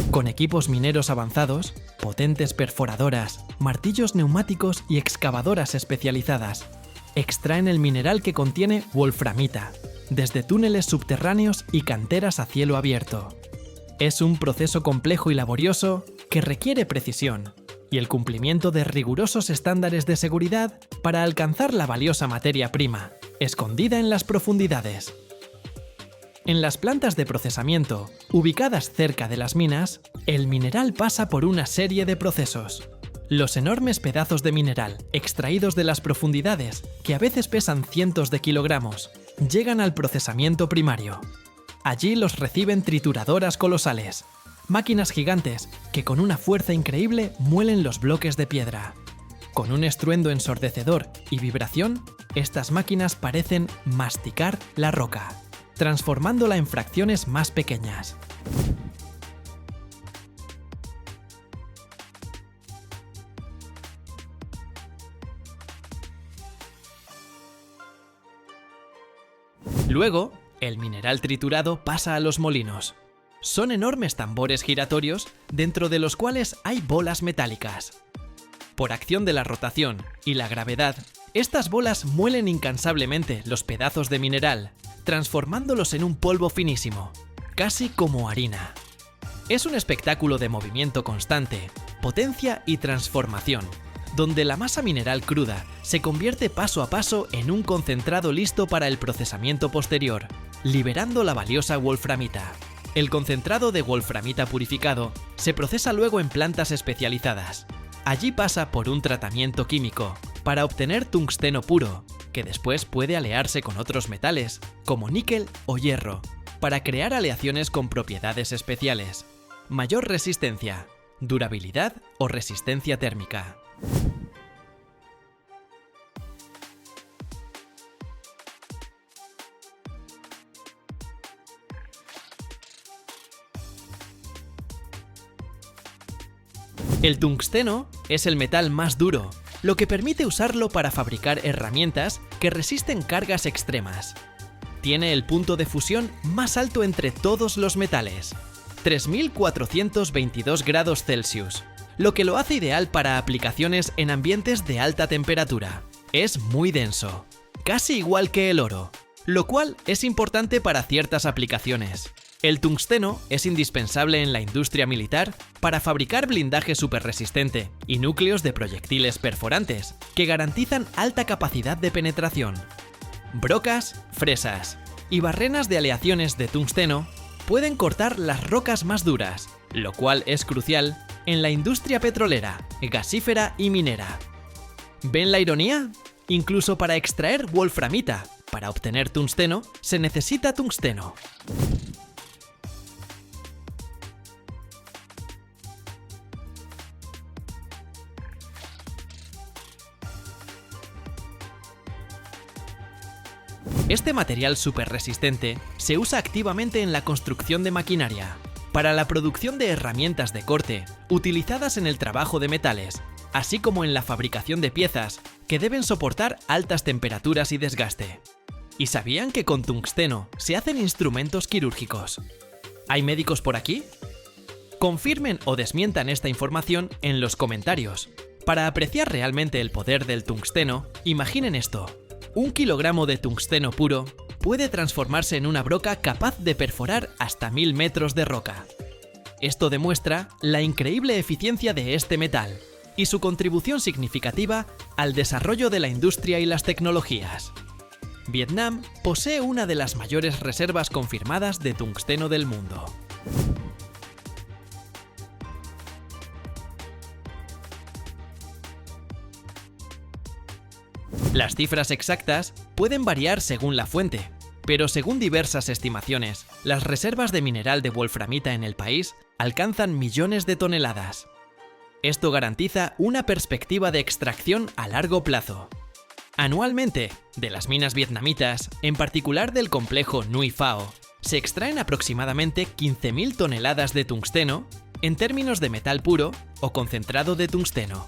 Con equipos mineros avanzados, potentes perforadoras, martillos neumáticos y excavadoras especializadas, extraen el mineral que contiene wolframita, desde túneles subterráneos y canteras a cielo abierto. Es un proceso complejo y laborioso que requiere precisión y el cumplimiento de rigurosos estándares de seguridad para alcanzar la valiosa materia prima, escondida en las profundidades. En las plantas de procesamiento, ubicadas cerca de las minas, el mineral pasa por una serie de procesos. Los enormes pedazos de mineral extraídos de las profundidades, que a veces pesan cientos de kilogramos, llegan al procesamiento primario. Allí los reciben trituradoras colosales, máquinas gigantes que con una fuerza increíble muelen los bloques de piedra. Con un estruendo ensordecedor y vibración, estas máquinas parecen masticar la roca, transformándola en fracciones más pequeñas. Luego, el mineral triturado pasa a los molinos. Son enormes tambores giratorios dentro de los cuales hay bolas metálicas. Por acción de la rotación y la gravedad, estas bolas muelen incansablemente los pedazos de mineral, transformándolos en un polvo finísimo, casi como harina. Es un espectáculo de movimiento constante, potencia y transformación, donde la masa mineral cruda se convierte paso a paso en un concentrado listo para el procesamiento posterior, liberando la valiosa wolframita. El concentrado de wolframita purificado se procesa luego en plantas especializadas. Allí pasa por un tratamiento químico para obtener tungsteno puro, que después puede alearse con otros metales, como níquel o hierro, para crear aleaciones con propiedades especiales: mayor resistencia, durabilidad o resistencia térmica. El tungsteno es el metal más duro, lo que permite usarlo para fabricar herramientas que resisten cargas extremas. Tiene el punto de fusión más alto entre todos los metales, 3422 grados Celsius, lo que lo hace ideal para aplicaciones en ambientes de alta temperatura. Es muy denso, casi igual que el oro, lo cual es importante para ciertas aplicaciones. El tungsteno es indispensable en la industria militar para fabricar blindaje superresistente y núcleos de proyectiles perforantes que garantizan alta capacidad de penetración. Brocas, fresas, y barrenas de aleaciones de tungsteno pueden cortar las rocas más duras, lo cual es crucial en la industria petrolera, gasífera y minera. ¿Ven la ironía? Incluso para extraer wolframita, para obtener tungsteno, se necesita tungsteno. Este material superresistente se usa activamente en la construcción de maquinaria, para la producción de herramientas de corte utilizadas en el trabajo de metales, así como en la fabricación de piezas que deben soportar altas temperaturas y desgaste. ¿Y sabían que con tungsteno se hacen instrumentos quirúrgicos? ¿Hay médicos por aquí? Confirmen o desmientan esta información en los comentarios. Para apreciar realmente el poder del tungsteno, imaginen esto. 1 kilogramo de tungsteno puro puede transformarse en una broca capaz de perforar hasta 1000 metros de roca. Esto demuestra la increíble eficiencia de este metal y su contribución significativa al desarrollo de la industria y las tecnologías. Vietnam posee una de las mayores reservas confirmadas de tungsteno del mundo. Las cifras exactas pueden variar según la fuente, pero según diversas estimaciones, las reservas de mineral de wolframita en el país alcanzan millones de toneladas. Esto garantiza una perspectiva de extracción a largo plazo. Anualmente, de las minas vietnamitas, en particular del complejo Nui Phao, se extraen aproximadamente 15.000 toneladas de tungsteno en términos de metal puro o concentrado de tungsteno.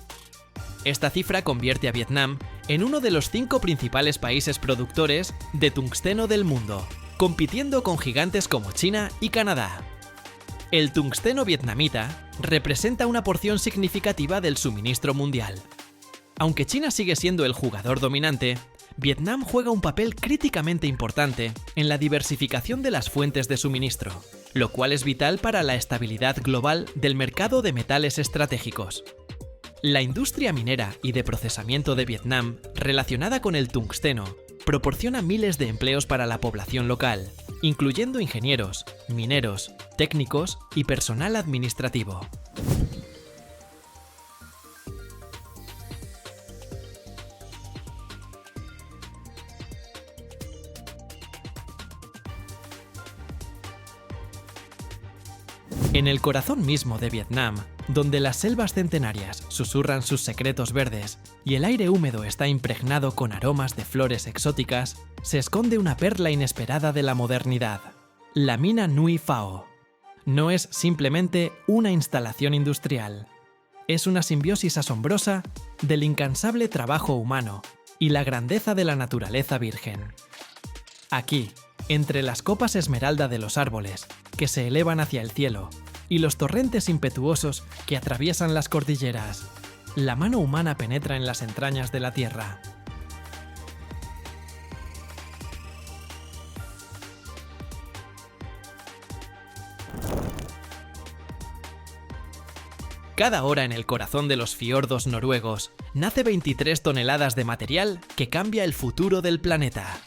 Esta cifra convierte a Vietnam en uno de los 5 principales países productores de tungsteno del mundo, compitiendo con gigantes como China y Canadá. El tungsteno vietnamita representa una porción significativa del suministro mundial. Aunque China sigue siendo el jugador dominante, Vietnam juega un papel críticamente importante en la diversificación de las fuentes de suministro, lo cual es vital para la estabilidad global del mercado de metales estratégicos. La industria minera y de procesamiento de Vietnam, relacionada con el tungsteno, proporciona miles de empleos para la población local, incluyendo ingenieros, mineros, técnicos y personal administrativo. En el corazón mismo de Vietnam, donde las selvas centenarias susurran sus secretos verdes y el aire húmedo está impregnado con aromas de flores exóticas, se esconde una perla inesperada de la modernidad, la mina Nui Phao. No es simplemente una instalación industrial, es una simbiosis asombrosa del incansable trabajo humano y la grandeza de la naturaleza virgen. Aquí, entre las copas esmeralda de los árboles que se elevan hacia el cielo y los torrentes impetuosos que atraviesan las cordilleras, la mano humana penetra en las entrañas de la tierra. Cada hora en el corazón de los fiordos noruegos nace 23 toneladas de material que cambia el futuro del planeta.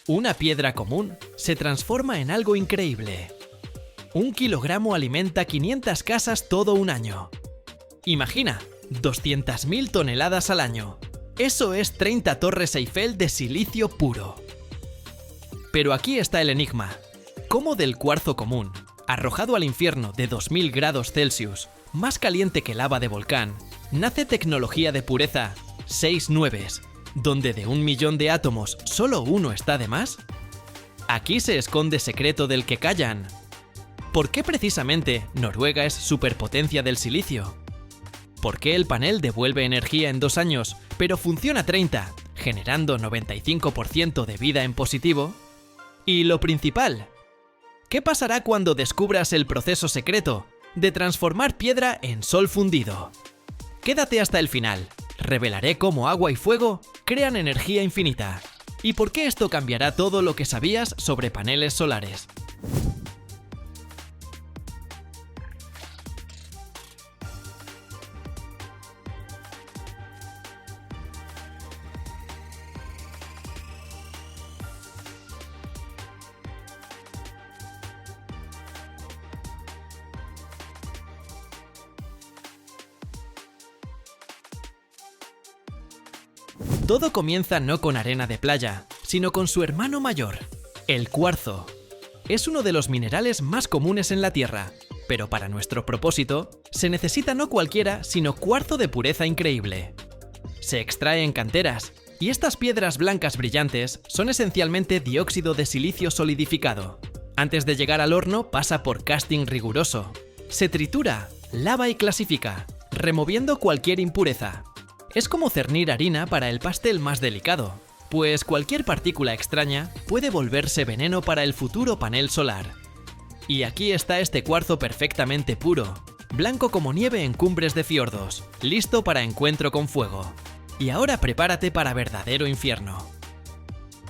Una piedra común se transforma en algo increíble. 1 kilogramo alimenta 500 casas todo un año. Imagina, 200.000 toneladas al año. Eso es 30 torres Eiffel de silicio puro. Pero aquí está el enigma. ¿Cómo del cuarzo común, arrojado al infierno de 2000 grados Celsius, más caliente que lava de volcán, nace tecnología de pureza 6-9, donde de 1 millón de átomos solo uno está de más? Aquí se esconde secreto del que callan. ¿Por qué precisamente Noruega es superpotencia del silicio? ¿Por qué el panel devuelve energía en 2 años, pero funciona 30, generando 95% de vida en positivo? Y lo principal, ¿qué pasará cuando descubras el proceso secreto de transformar piedra en sol fundido? Quédate hasta el final. Revelaré cómo agua y fuego crean energía infinita. ¿Y por qué esto cambiará todo lo que sabías sobre paneles solares? Todo comienza no con arena de playa, sino con su hermano mayor, el cuarzo. Es uno de los minerales más comunes en la Tierra, pero para nuestro propósito, se necesita no cualquiera, sino cuarzo de pureza increíble. Se extrae en canteras, y estas piedras blancas brillantes son esencialmente dióxido de silicio solidificado. Antes de llegar al horno pasa por casting riguroso. Se tritura, lava y clasifica, removiendo cualquier impureza. Es como cernir harina para el pastel más delicado, pues cualquier partícula extraña puede volverse veneno para el futuro panel solar. Y aquí está este cuarzo perfectamente puro, blanco como nieve en cumbres de fiordos, listo para encuentro con fuego. Y ahora prepárate para verdadero infierno.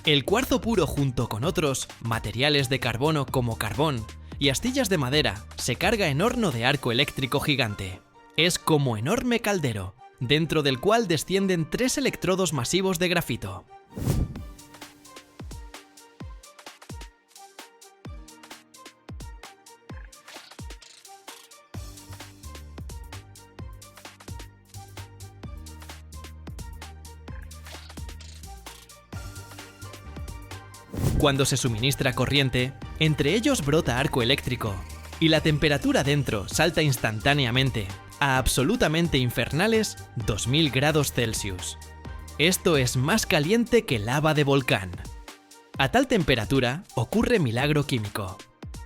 El cuarzo puro junto con otros materiales de carbono como carbón y astillas de madera se carga en horno de arco eléctrico gigante. Es como enorme caldero, dentro del cual descienden 3 electrodos masivos de grafito. Cuando se suministra corriente, entre ellos brota arco eléctrico, y la temperatura dentro salta instantáneamente a absolutamente infernales 2000 grados Celsius. Esto es más caliente que lava de volcán. A tal temperatura ocurre milagro químico.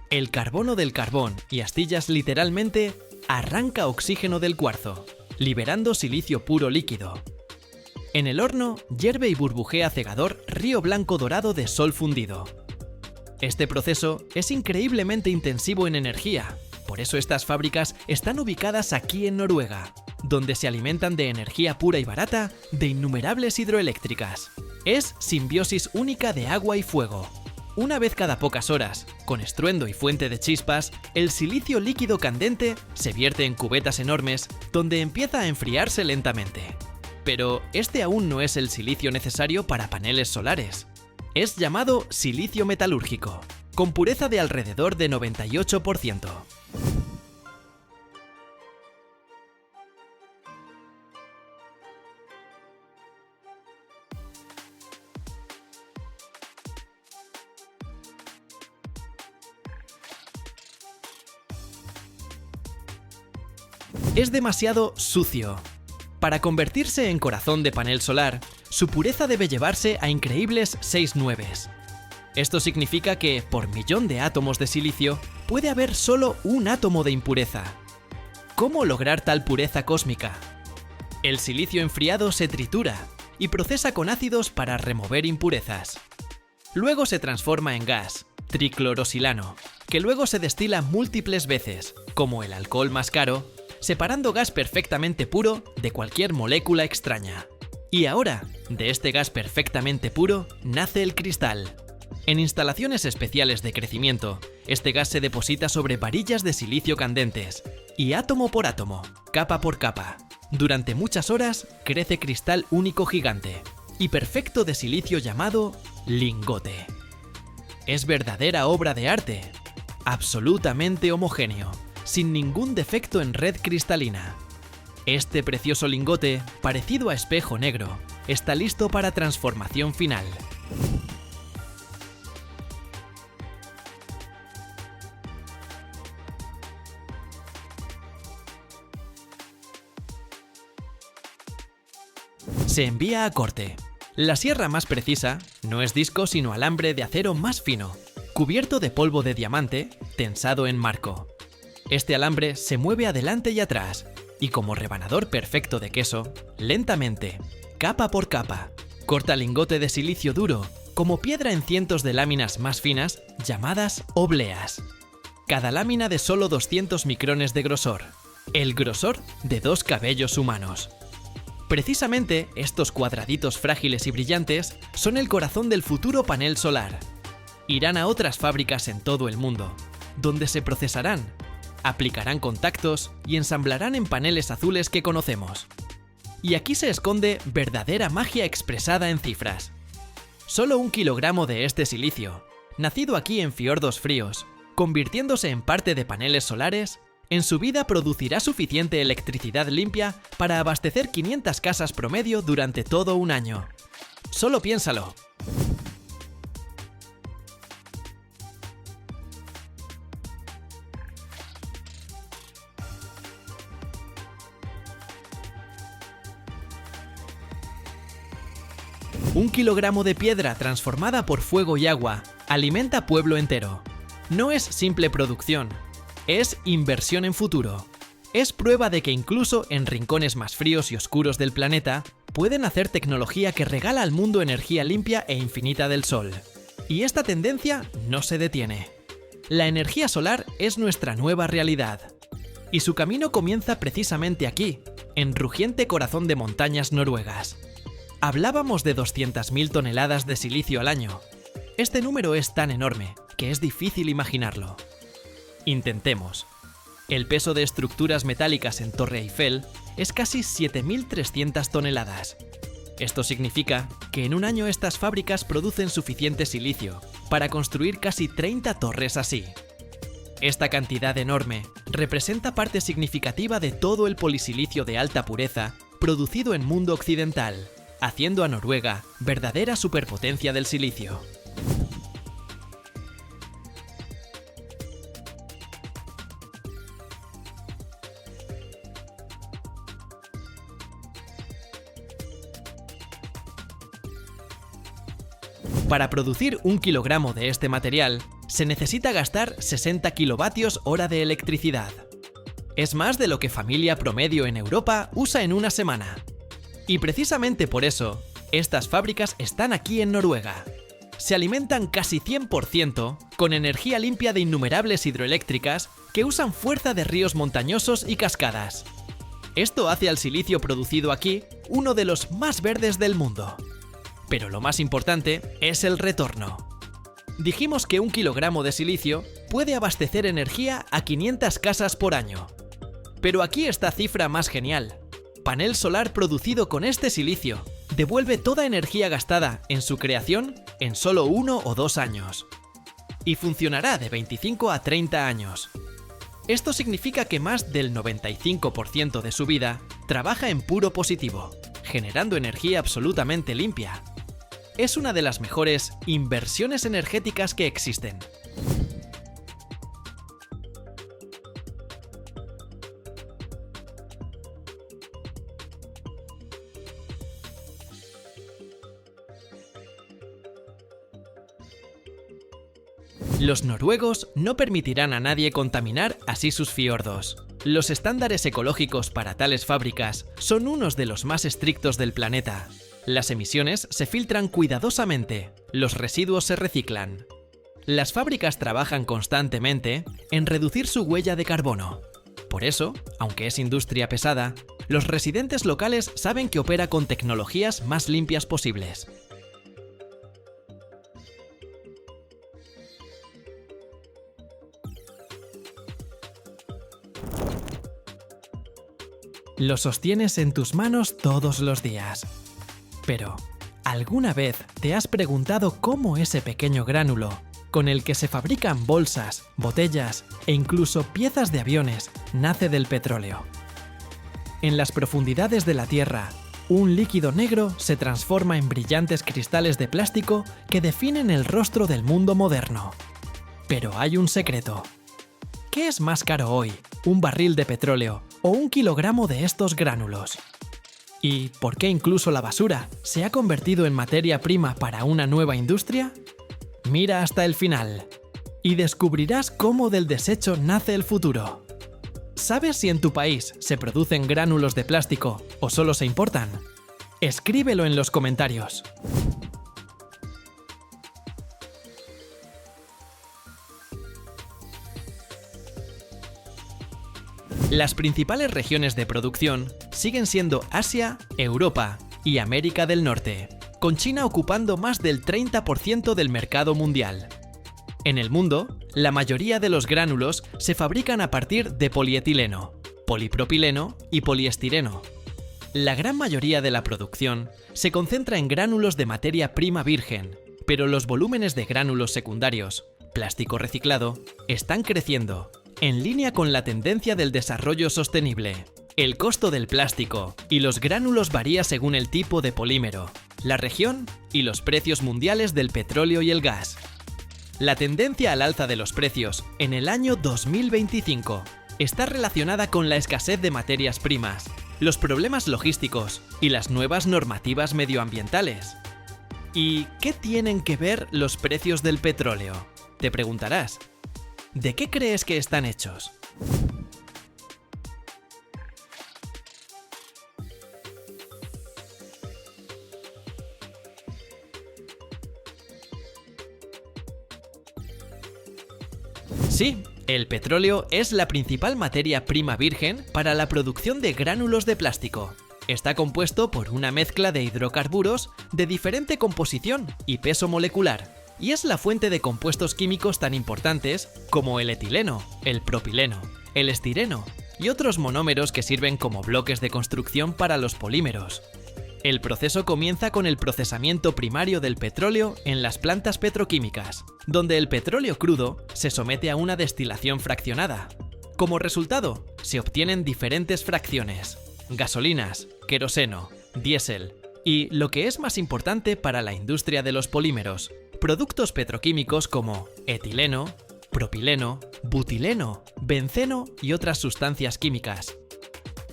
El carbono del carbón y astillas literalmente arranca oxígeno del cuarzo, liberando silicio puro líquido. En el horno hierve y burbujea cegador río blanco dorado de sol fundido. Este proceso es increíblemente intensivo en energía, por eso estas fábricas están ubicadas aquí en Noruega, donde se alimentan de energía pura y barata de innumerables hidroeléctricas. Es simbiosis única de agua y fuego. Una vez cada pocas horas, con estruendo y fuente de chispas, el silicio líquido candente se vierte en cubetas enormes donde empieza a enfriarse lentamente. Pero este aún no es el silicio necesario para paneles solares. Es llamado silicio metalúrgico, con pureza de alrededor de 98%. Es demasiado sucio. Para convertirse en corazón de panel solar, su pureza debe llevarse a increíbles 6 nueves. Esto significa que, por millón de átomos de silicio, puede haber solo un átomo de impureza. ¿Cómo lograr tal pureza cósmica? El silicio enfriado se tritura y procesa con ácidos para remover impurezas. Luego se transforma en gas, triclorosilano, que luego se destila múltiples veces, como el alcohol más caro, separando gas perfectamente puro de cualquier molécula extraña. Y ahora, de este gas perfectamente puro, nace el cristal. En instalaciones especiales de crecimiento, este gas se deposita sobre varillas de silicio candentes, y átomo por átomo, capa por capa. Durante muchas horas crece cristal único gigante, y perfecto de silicio llamado lingote. Es verdadera obra de arte, absolutamente homogéneo, sin ningún defecto en red cristalina. Este precioso lingote, parecido a espejo negro, está listo para transformación final. Se envía a corte. La sierra más precisa no es disco sino alambre de acero más fino, cubierto de polvo de diamante, tensado en marco. Este alambre se mueve adelante y atrás, y como rebanador perfecto de queso, lentamente, capa por capa, corta lingote de silicio duro, como piedra en cientos de láminas más finas, llamadas obleas. Cada lámina de solo 200 micrones de grosor, el grosor de 2 cabellos humanos. Precisamente estos cuadraditos frágiles y brillantes son el corazón del futuro panel solar. Irán a otras fábricas en todo el mundo, donde se procesarán, aplicarán contactos y ensamblarán en paneles azules que conocemos. Y aquí se esconde verdadera magia expresada en cifras. Solo 1 kilogramo de este silicio, nacido aquí en fiordos fríos, convirtiéndose en parte de paneles solares, en su vida producirá suficiente electricidad limpia para abastecer 500 casas promedio durante todo un año, Solo piénsalo. Un kilogramo de piedra transformada por fuego y agua alimenta pueblo entero. No es simple producción, es inversión en futuro. Es prueba de que incluso en rincones más fríos y oscuros del planeta, pueden hacer tecnología que regala al mundo energía limpia e infinita del sol. Y esta tendencia no se detiene. La energía solar es nuestra nueva realidad. Y su camino comienza precisamente aquí, en rugiente corazón de montañas noruegas. Hablábamos de 200.000 toneladas de silicio al año. Este número es tan enorme que es difícil imaginarlo. Intentemos. El peso de estructuras metálicas en Torre Eiffel es casi 7.300 toneladas. Esto significa que en un año estas fábricas producen suficiente silicio para construir casi 30 torres así. Esta cantidad enorme representa parte significativa de todo el polisilicio de alta pureza producido en mundo occidental, haciendo a Noruega verdadera superpotencia del silicio. Para producir 1 kilogramo de este material, se necesita gastar 60 kilovatios hora de electricidad. Es más de lo que familia promedio en Europa usa en una semana. Y precisamente por eso, estas fábricas están aquí en Noruega. Se alimentan casi 100% con energía limpia de innumerables hidroeléctricas que usan fuerza de ríos montañosos y cascadas. Esto hace al silicio producido aquí uno de los más verdes del mundo. Pero lo más importante es el retorno. Dijimos que 1 kilogramo de silicio puede abastecer energía a 500 casas por año. Pero aquí está cifra más genial. Panel solar producido con este silicio devuelve toda energía gastada en su creación en solo 1 o 2 años. Y funcionará de 25 a 30 años. Esto significa que más del 95% de su vida trabaja en puro positivo, generando energía absolutamente limpia. Es una de las mejores inversiones energéticas que existen. Los noruegos no permitirán a nadie contaminar así sus fiordos. Los estándares ecológicos para tales fábricas son unos de los más estrictos del planeta. Las emisiones se filtran cuidadosamente, los residuos se reciclan. Las fábricas trabajan constantemente en reducir su huella de carbono. Por eso, aunque es industria pesada, los residentes locales saben que opera con tecnologías más limpias posibles. Lo sostienes en tus manos todos los días. Pero, ¿alguna vez te has preguntado cómo ese pequeño gránulo, con el que se fabrican bolsas, botellas e incluso piezas de aviones, nace del petróleo? En las profundidades de la Tierra, un líquido negro se transforma en brillantes cristales de plástico que definen el rostro del mundo moderno. Pero hay un secreto. ¿Qué es más caro hoy, un barril de petróleo o 1 kilogramo de estos gránulos? ¿Y por qué incluso la basura se ha convertido en materia prima para una nueva industria? Mira hasta el final y descubrirás cómo del desecho nace el futuro. ¿Sabes si en tu país se producen gránulos de plástico o solo se importan? Escríbelo en los comentarios. Las principales regiones de producción siguen siendo Asia, Europa y América del Norte, con China ocupando más del 30% del mercado mundial. En el mundo, la mayoría de los gránulos se fabrican a partir de polietileno, polipropileno y poliestireno. La gran mayoría de la producción se concentra en gránulos de materia prima virgen, pero los volúmenes de gránulos secundarios, plástico reciclado, están creciendo, en línea con la tendencia del desarrollo sostenible. El costo del plástico y los gránulos varía según el tipo de polímero, la región y los precios mundiales del petróleo y el gas. La tendencia al alza de los precios en el año 2025 está relacionada con la escasez de materias primas, los problemas logísticos y las nuevas normativas medioambientales. ¿Y qué tienen que ver los precios del petróleo? Te preguntarás. ¿De qué crees que están hechos? Sí, el petróleo es la principal materia prima virgen para la producción de gránulos de plástico. Está compuesto por una mezcla de hidrocarburos de diferente composición y peso molecular, y es la fuente de compuestos químicos tan importantes como el etileno, el propileno, el estireno y otros monómeros que sirven como bloques de construcción para los polímeros. El proceso comienza con el procesamiento primario del petróleo en las plantas petroquímicas, donde el petróleo crudo se somete a una destilación fraccionada. Como resultado, se obtienen diferentes fracciones: gasolinas, queroseno, diésel y, lo que es más importante para la industria de los polímeros, productos petroquímicos como etileno, propileno, butileno, benceno y otras sustancias químicas.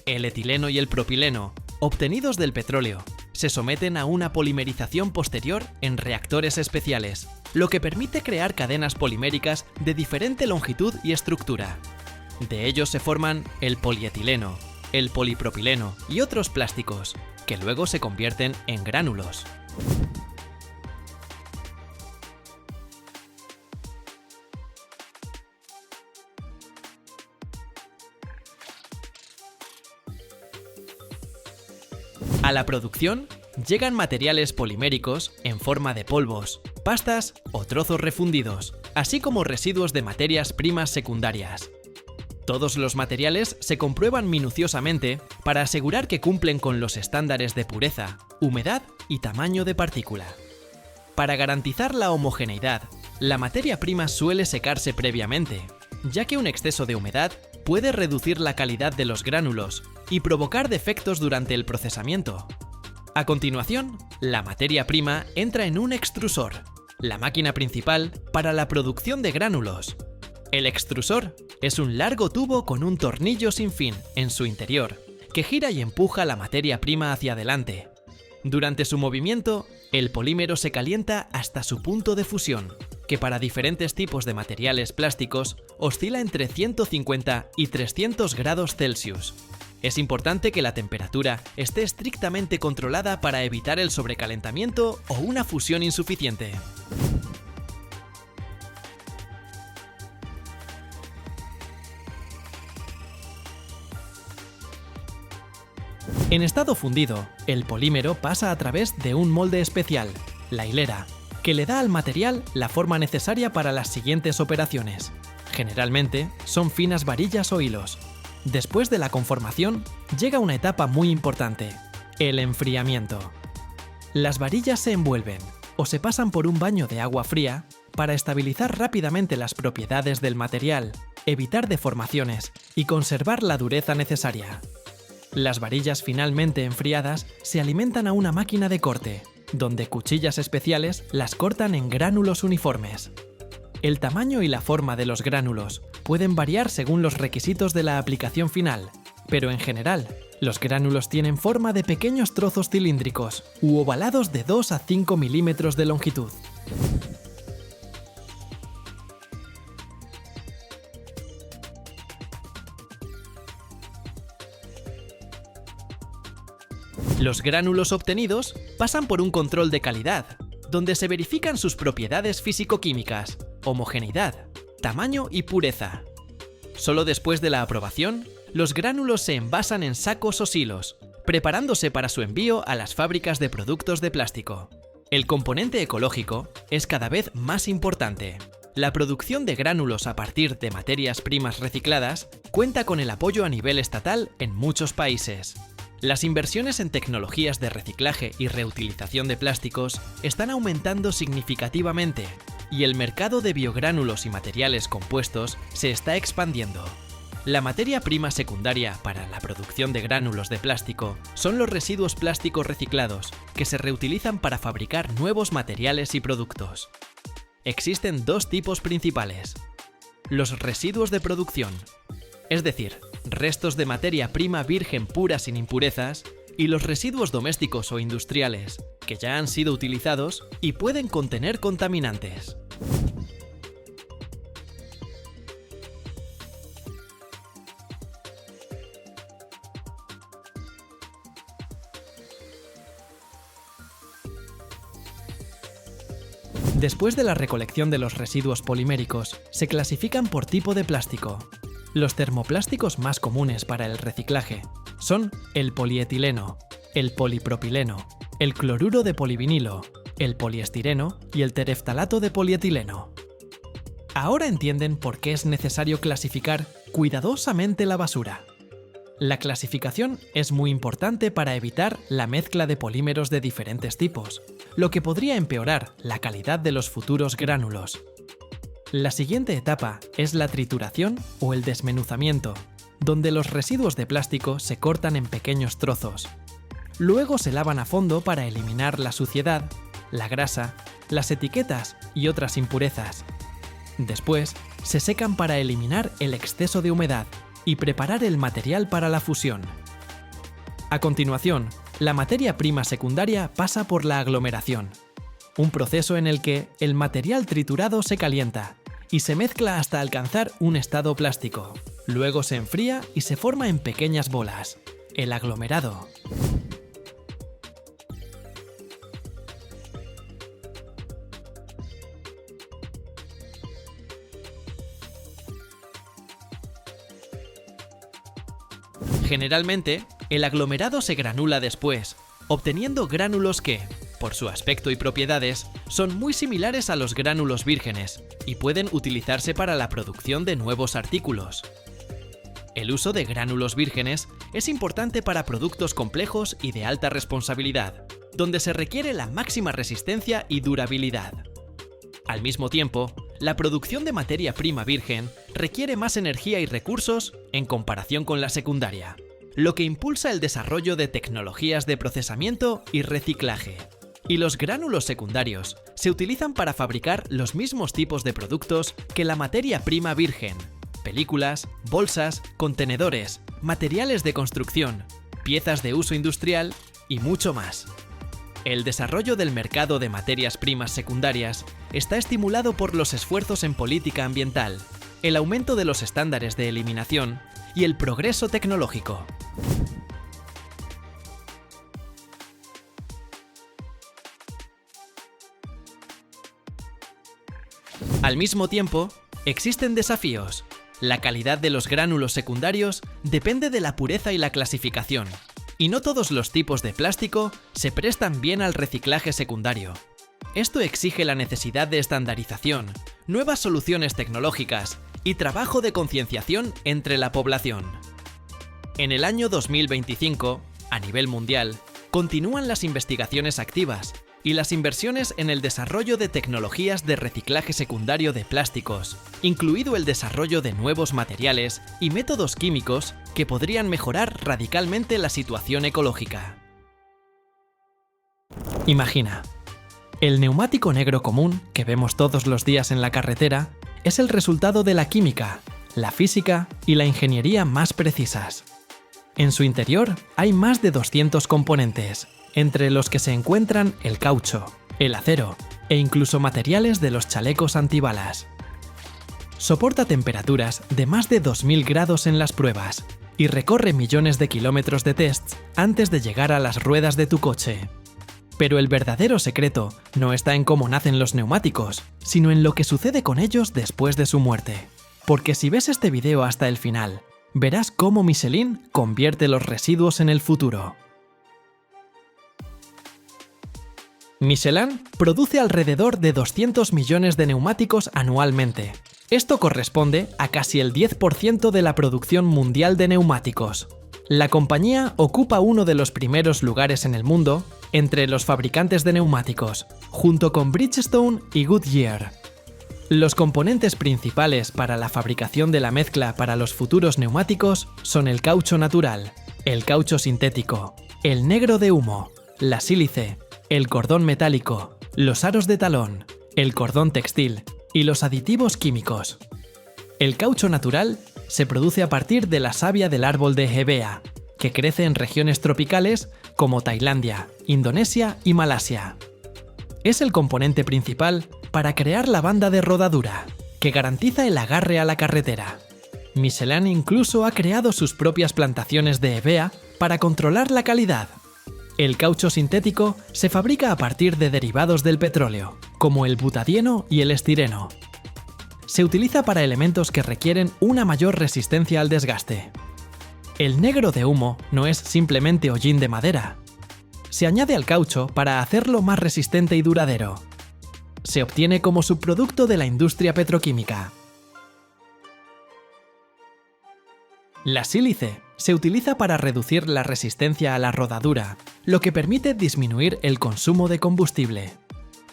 El etileno y el propileno, obtenidos del petróleo, se someten a una polimerización posterior en reactores especiales, lo que permite crear cadenas poliméricas de diferente longitud y estructura. De ellos se forman el polietileno, el polipropileno y otros plásticos, que luego se convierten en gránulos. A la producción llegan materiales poliméricos en forma de polvos, pastas o trozos refundidos, así como residuos de materias primas secundarias. Todos los materiales se comprueban minuciosamente para asegurar que cumplen con los estándares de pureza, humedad y tamaño de partícula. Para garantizar la homogeneidad, la materia prima suele secarse previamente, ya que un exceso de humedad puede reducir la calidad de los gránulos y provocar defectos durante el procesamiento. A continuación, la materia prima entra en un extrusor, la máquina principal para la producción de gránulos. El extrusor es un largo tubo con un tornillo sin fin en su interior, que gira y empuja la materia prima hacia adelante. Durante su movimiento, el polímero se calienta hasta su punto de fusión, que para diferentes tipos de materiales plásticos oscila entre 150 y 300 grados Celsius. Es importante que la temperatura esté estrictamente controlada para evitar el sobrecalentamiento o una fusión insuficiente. En estado fundido, el polímero pasa a través de un molde especial, la hilera, que le da al material la forma necesaria para las siguientes operaciones. Generalmente son finas varillas o hilos. Después de la conformación, llega una etapa muy importante: el enfriamiento. Las varillas se envuelven o se pasan por un baño de agua fría para estabilizar rápidamente las propiedades del material, evitar deformaciones y conservar la dureza necesaria. Las varillas finalmente enfriadas se alimentan a una máquina de corte, donde cuchillas especiales las cortan en gránulos uniformes. El tamaño y la forma de los gránulos pueden variar según los requisitos de la aplicación final, pero en general, los gránulos tienen forma de pequeños trozos cilíndricos u ovalados de 2 a 5 milímetros de longitud. Los gránulos obtenidos pasan por un control de calidad, donde se verifican sus propiedades físico-químicas, homogeneidad, tamaño y pureza. Solo después de la aprobación, los gránulos se envasan en sacos o silos, preparándose para su envío a las fábricas de productos de plástico. El componente ecológico es cada vez más importante. La producción de gránulos a partir de materias primas recicladas cuenta con el apoyo a nivel estatal en muchos países. Las inversiones en tecnologías de reciclaje y reutilización de plásticos están aumentando significativamente, y el mercado de biogránulos y materiales compuestos se está expandiendo. La materia prima secundaria para la producción de gránulos de plástico son los residuos plásticos reciclados, que se reutilizan para fabricar nuevos materiales y productos. Existen dos tipos principales: los residuos de producción, es decir, restos de materia prima virgen pura sin impurezas, y los residuos domésticos o industriales, que ya han sido utilizados y pueden contener contaminantes. Después de la recolección de los residuos poliméricos, se clasifican por tipo de plástico. Los termoplásticos más comunes para el reciclaje son el polietileno, el polipropileno, el cloruro de polivinilo, el poliestireno y el tereftalato de polietileno. Ahora entienden por qué es necesario clasificar cuidadosamente la basura. La clasificación es muy importante para evitar la mezcla de polímeros de diferentes tipos, lo que podría empeorar la calidad de los futuros gránulos. La siguiente etapa es la trituración o el desmenuzamiento, donde los residuos de plástico se cortan en pequeños trozos. Luego se lavan a fondo para eliminar la suciedad, la grasa, las etiquetas y otras impurezas. Después, se secan para eliminar el exceso de humedad y preparar el material para la fusión. A continuación, la materia prima secundaria pasa por la aglomeración, un proceso en el que el material triturado se calienta y se mezcla hasta alcanzar un estado plástico. Luego se enfría y se forma en pequeñas bolas, el aglomerado. Generalmente, el aglomerado se granula después, obteniendo gránulos que, por su aspecto y propiedades, son muy similares a los gránulos vírgenes y pueden utilizarse para la producción de nuevos artículos. El uso de gránulos vírgenes es importante para productos complejos y de alta responsabilidad, donde se requiere la máxima resistencia y durabilidad. Al mismo tiempo, la producción de materia prima virgen requiere más energía y recursos en comparación con la secundaria, lo que impulsa el desarrollo de tecnologías de procesamiento y reciclaje. Y los gránulos secundarios se utilizan para fabricar los mismos tipos de productos que la materia prima virgen: películas, bolsas, contenedores, materiales de construcción, piezas de uso industrial y mucho más. El desarrollo del mercado de materias primas secundarias está estimulado por los esfuerzos en política ambiental, el aumento de los estándares de eliminación y el progreso tecnológico. Al mismo tiempo, existen desafíos. La calidad de los gránulos secundarios depende de la pureza y la clasificación, y no todos los tipos de plástico se prestan bien al reciclaje secundario. Esto exige la necesidad de estandarización, nuevas soluciones tecnológicas y trabajo de concienciación entre la población. En el año 2025, a nivel mundial, continúan las investigaciones activas y las inversiones en el desarrollo de tecnologías de reciclaje secundario de plásticos, incluido el desarrollo de nuevos materiales y métodos químicos que podrían mejorar radicalmente la situación ecológica. Imagina, el neumático negro común que vemos todos los días en la carretera es el resultado de la química, la física y la ingeniería más precisas. En su interior hay más de 200 componentes, entre los que se encuentran el caucho, el acero e incluso materiales de los chalecos antibalas. Soporta temperaturas de más de 2000 grados en las pruebas y recorre millones de kilómetros de tests antes de llegar a las ruedas de tu coche. Pero el verdadero secreto no está en cómo nacen los neumáticos, sino en lo que sucede con ellos después de su muerte. Porque si ves este video hasta el final, verás cómo Michelin convierte los residuos en el futuro. Michelin produce alrededor de 200 millones de neumáticos anualmente. Esto corresponde a casi el 10% de la producción mundial de neumáticos. La compañía ocupa uno de los primeros lugares en el mundo entre los fabricantes de neumáticos, junto con Bridgestone y Goodyear. Los componentes principales para la fabricación de la mezcla para los futuros neumáticos son el caucho natural, el caucho sintético, el negro de humo, la sílice, el cordón metálico, los aros de talón, el cordón textil y los aditivos químicos. El caucho natural se produce a partir de la savia del árbol de hevea, que crece en regiones tropicales como Tailandia, Indonesia y Malasia. Es el componente principal para crear la banda de rodadura, que garantiza el agarre a la carretera. Michelin incluso ha creado sus propias plantaciones de hevea para controlar la calidad. El caucho sintético se fabrica a partir de derivados del petróleo, como el butadieno y el estireno. Se utiliza para elementos que requieren una mayor resistencia al desgaste. El negro de humo no es simplemente hollín de madera. Se añade al caucho para hacerlo más resistente y duradero. Se obtiene como subproducto de la industria petroquímica. La sílice se utiliza para reducir la resistencia a la rodadura, lo que permite disminuir el consumo de combustible.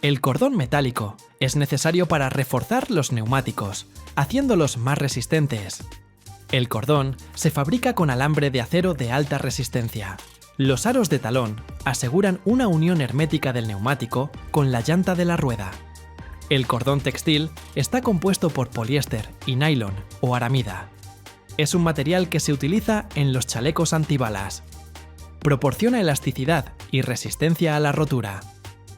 El cordón metálico es necesario para reforzar los neumáticos, haciéndolos más resistentes. El cordón se fabrica con alambre de acero de alta resistencia. Los aros de talón aseguran una unión hermética del neumático con la llanta de la rueda. El cordón textil está compuesto por poliéster y nylon o aramida. Es un material que se utiliza en los chalecos antibalas. Proporciona elasticidad y resistencia a la rotura.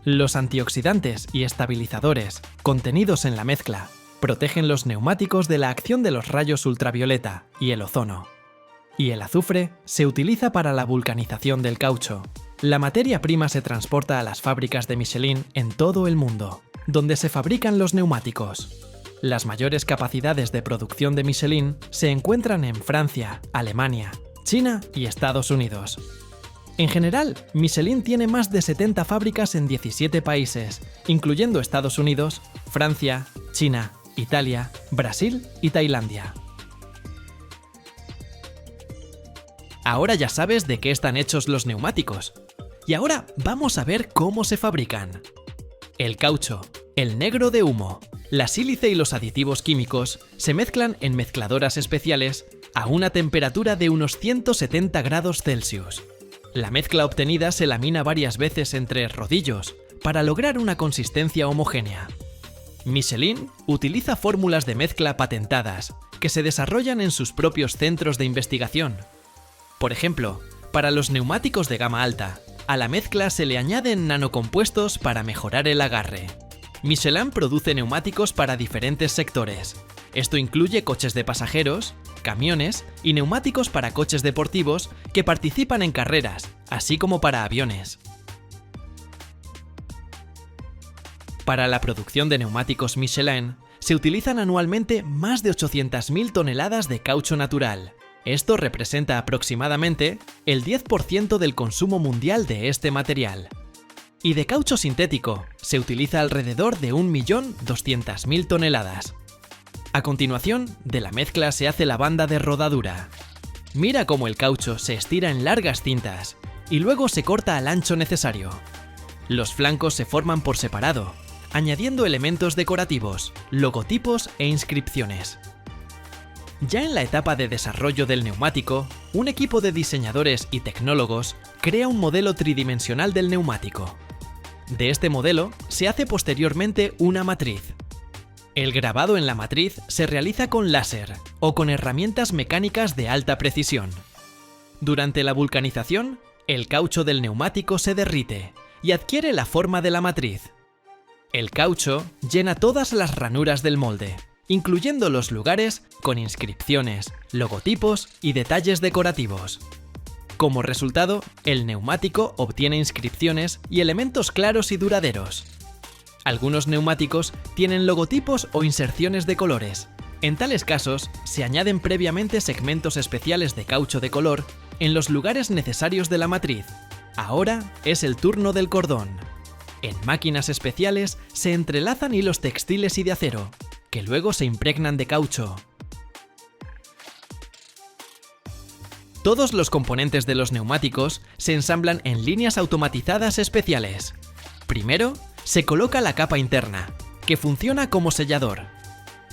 Los antioxidantes y estabilizadores contenidos en la mezcla protegen los neumáticos de la acción de los rayos ultravioleta y el ozono. Y el azufre se utiliza para la vulcanización del caucho. La materia prima se transporta a las fábricas de Michelin en todo el mundo, donde se fabrican los neumáticos. Las mayores capacidades de producción de Michelin se encuentran en Francia, Alemania, China y Estados Unidos. En general, Michelin tiene más de 70 fábricas en 17 países, incluyendo Estados Unidos, Francia, China, Italia, Brasil y Tailandia. Ahora ya sabes de qué están hechos los neumáticos. Y ahora vamos a ver cómo se fabrican. El caucho, el negro de humo, la sílice y los aditivos químicos se mezclan en mezcladoras especiales a una temperatura de unos 170 grados Celsius. La mezcla obtenida se lamina varias veces entre rodillos para lograr una consistencia homogénea. Michelin utiliza fórmulas de mezcla patentadas que se desarrollan en sus propios centros de investigación. Por ejemplo, para los neumáticos de gama alta, a la mezcla se le añaden nanocompuestos para mejorar el agarre. Michelin produce neumáticos para diferentes sectores. Esto incluye coches de pasajeros, camiones y neumáticos para coches deportivos que participan en carreras, así como para aviones. Para la producción de neumáticos Michelin, se utilizan anualmente más de 800.000 toneladas de caucho natural. Esto representa aproximadamente el 10% del consumo mundial de este material. Y de caucho sintético se utiliza alrededor de 1.200.000 toneladas. A continuación, de la mezcla se hace la banda de rodadura. Mira cómo el caucho se estira en largas cintas y luego se corta al ancho necesario. Los flancos se forman por separado, añadiendo elementos decorativos, logotipos e inscripciones. Ya en la etapa de desarrollo del neumático, un equipo de diseñadores y tecnólogos crea un modelo tridimensional del neumático. De este modelo se hace posteriormente una matriz. El grabado en la matriz se realiza con láser o con herramientas mecánicas de alta precisión. Durante la vulcanización, el caucho del neumático se derrite y adquiere la forma de la matriz. El caucho llena todas las ranuras del molde, incluyendo los lugares con inscripciones, logotipos y detalles decorativos. Como resultado, el neumático obtiene inscripciones y elementos claros y duraderos. Algunos neumáticos tienen logotipos o inserciones de colores. En tales casos, se añaden previamente segmentos especiales de caucho de color en los lugares necesarios de la matriz. Ahora es el turno del cordón. En máquinas especiales se entrelazan hilos textiles y de acero, que luego se impregnan de caucho. Todos los componentes de los neumáticos se ensamblan en líneas automatizadas especiales. Primero, se coloca la capa interna, que funciona como sellador.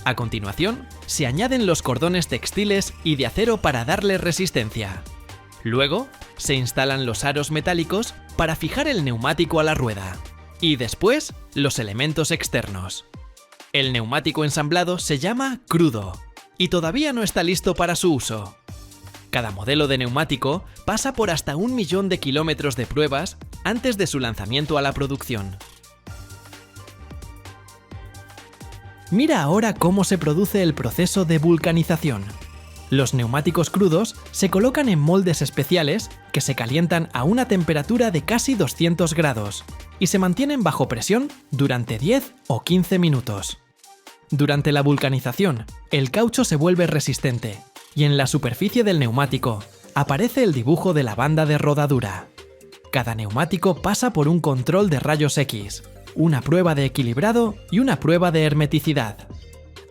A continuación, se añaden los cordones textiles y de acero para darle resistencia. Luego, se instalan los aros metálicos para fijar el neumático a la rueda. Y después, los elementos externos. El neumático ensamblado se llama crudo y todavía no está listo para su uso. Cada modelo de neumático pasa por hasta 1 millón de kilómetros de pruebas antes de su lanzamiento a la producción. Mira ahora cómo se produce el proceso de vulcanización. Los neumáticos crudos se colocan en moldes especiales que se calientan a una temperatura de casi 200 grados y se mantienen bajo presión durante 10 o 15 minutos. Durante la vulcanización, el caucho se vuelve resistente y en la superficie del neumático aparece el dibujo de la banda de rodadura. Cada neumático pasa por un control de rayos X, una prueba de equilibrado y una prueba de hermeticidad.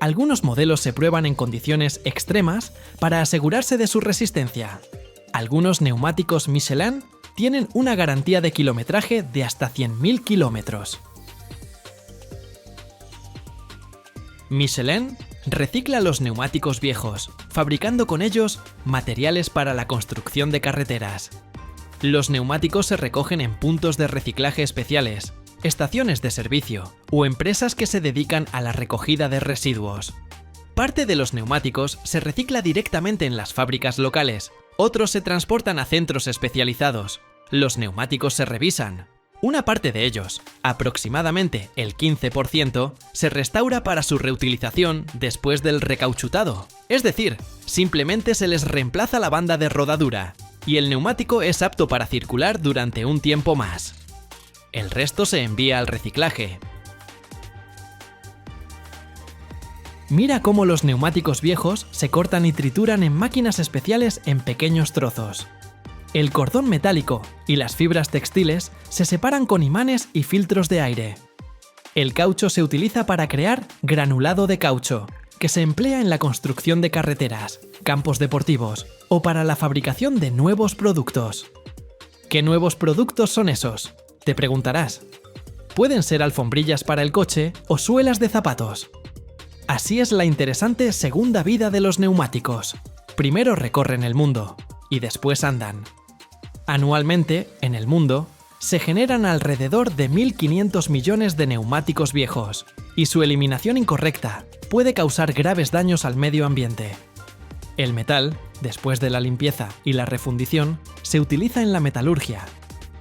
Algunos modelos se prueban en condiciones extremas para asegurarse de su resistencia. Algunos neumáticos Michelin tienen una garantía de kilometraje de hasta 100.000 kilómetros. Michelin recicla los neumáticos viejos, fabricando con ellos materiales para la construcción de carreteras. Los neumáticos se recogen en puntos de reciclaje especiales, estaciones de servicio o empresas que se dedican a la recogida de residuos. Parte de los neumáticos se recicla directamente en las fábricas locales, otros se transportan a centros especializados. Los neumáticos se revisan. Una parte de ellos, aproximadamente el 15%, se restaura para su reutilización después del recauchutado. Es decir, simplemente se les reemplaza la banda de rodadura y el neumático es apto para circular durante un tiempo más. El resto se envía al reciclaje. Mira cómo los neumáticos viejos se cortan y trituran en máquinas especiales en pequeños trozos. El cordón metálico y las fibras textiles se separan con imanes y filtros de aire. El caucho se utiliza para crear granulado de caucho, que se emplea en la construcción de carreteras, campos deportivos o para la fabricación de nuevos productos. ¿Qué nuevos productos son esos?, te preguntarás. Pueden ser alfombrillas para el coche o suelas de zapatos. Así es la interesante segunda vida de los neumáticos. Primero recorren el mundo y después andan. Anualmente, en el mundo, se generan alrededor de 1.500 millones de neumáticos viejos, y su eliminación incorrecta puede causar graves daños al medio ambiente. El metal, después de la limpieza y la refundición, se utiliza en la metalurgia,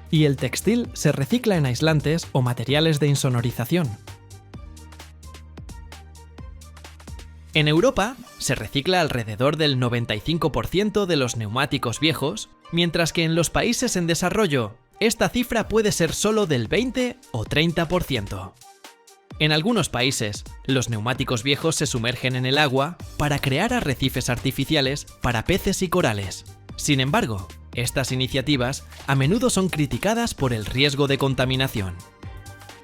y el textil se recicla en aislantes o materiales de insonorización. En Europa, se recicla alrededor del 95% de los neumáticos viejos, mientras que en los países en desarrollo, esta cifra puede ser solo del 20 o 30%. En algunos países, los neumáticos viejos se sumergen en el agua para crear arrecifes artificiales para peces y corales. Sin embargo, estas iniciativas a menudo son criticadas por el riesgo de contaminación.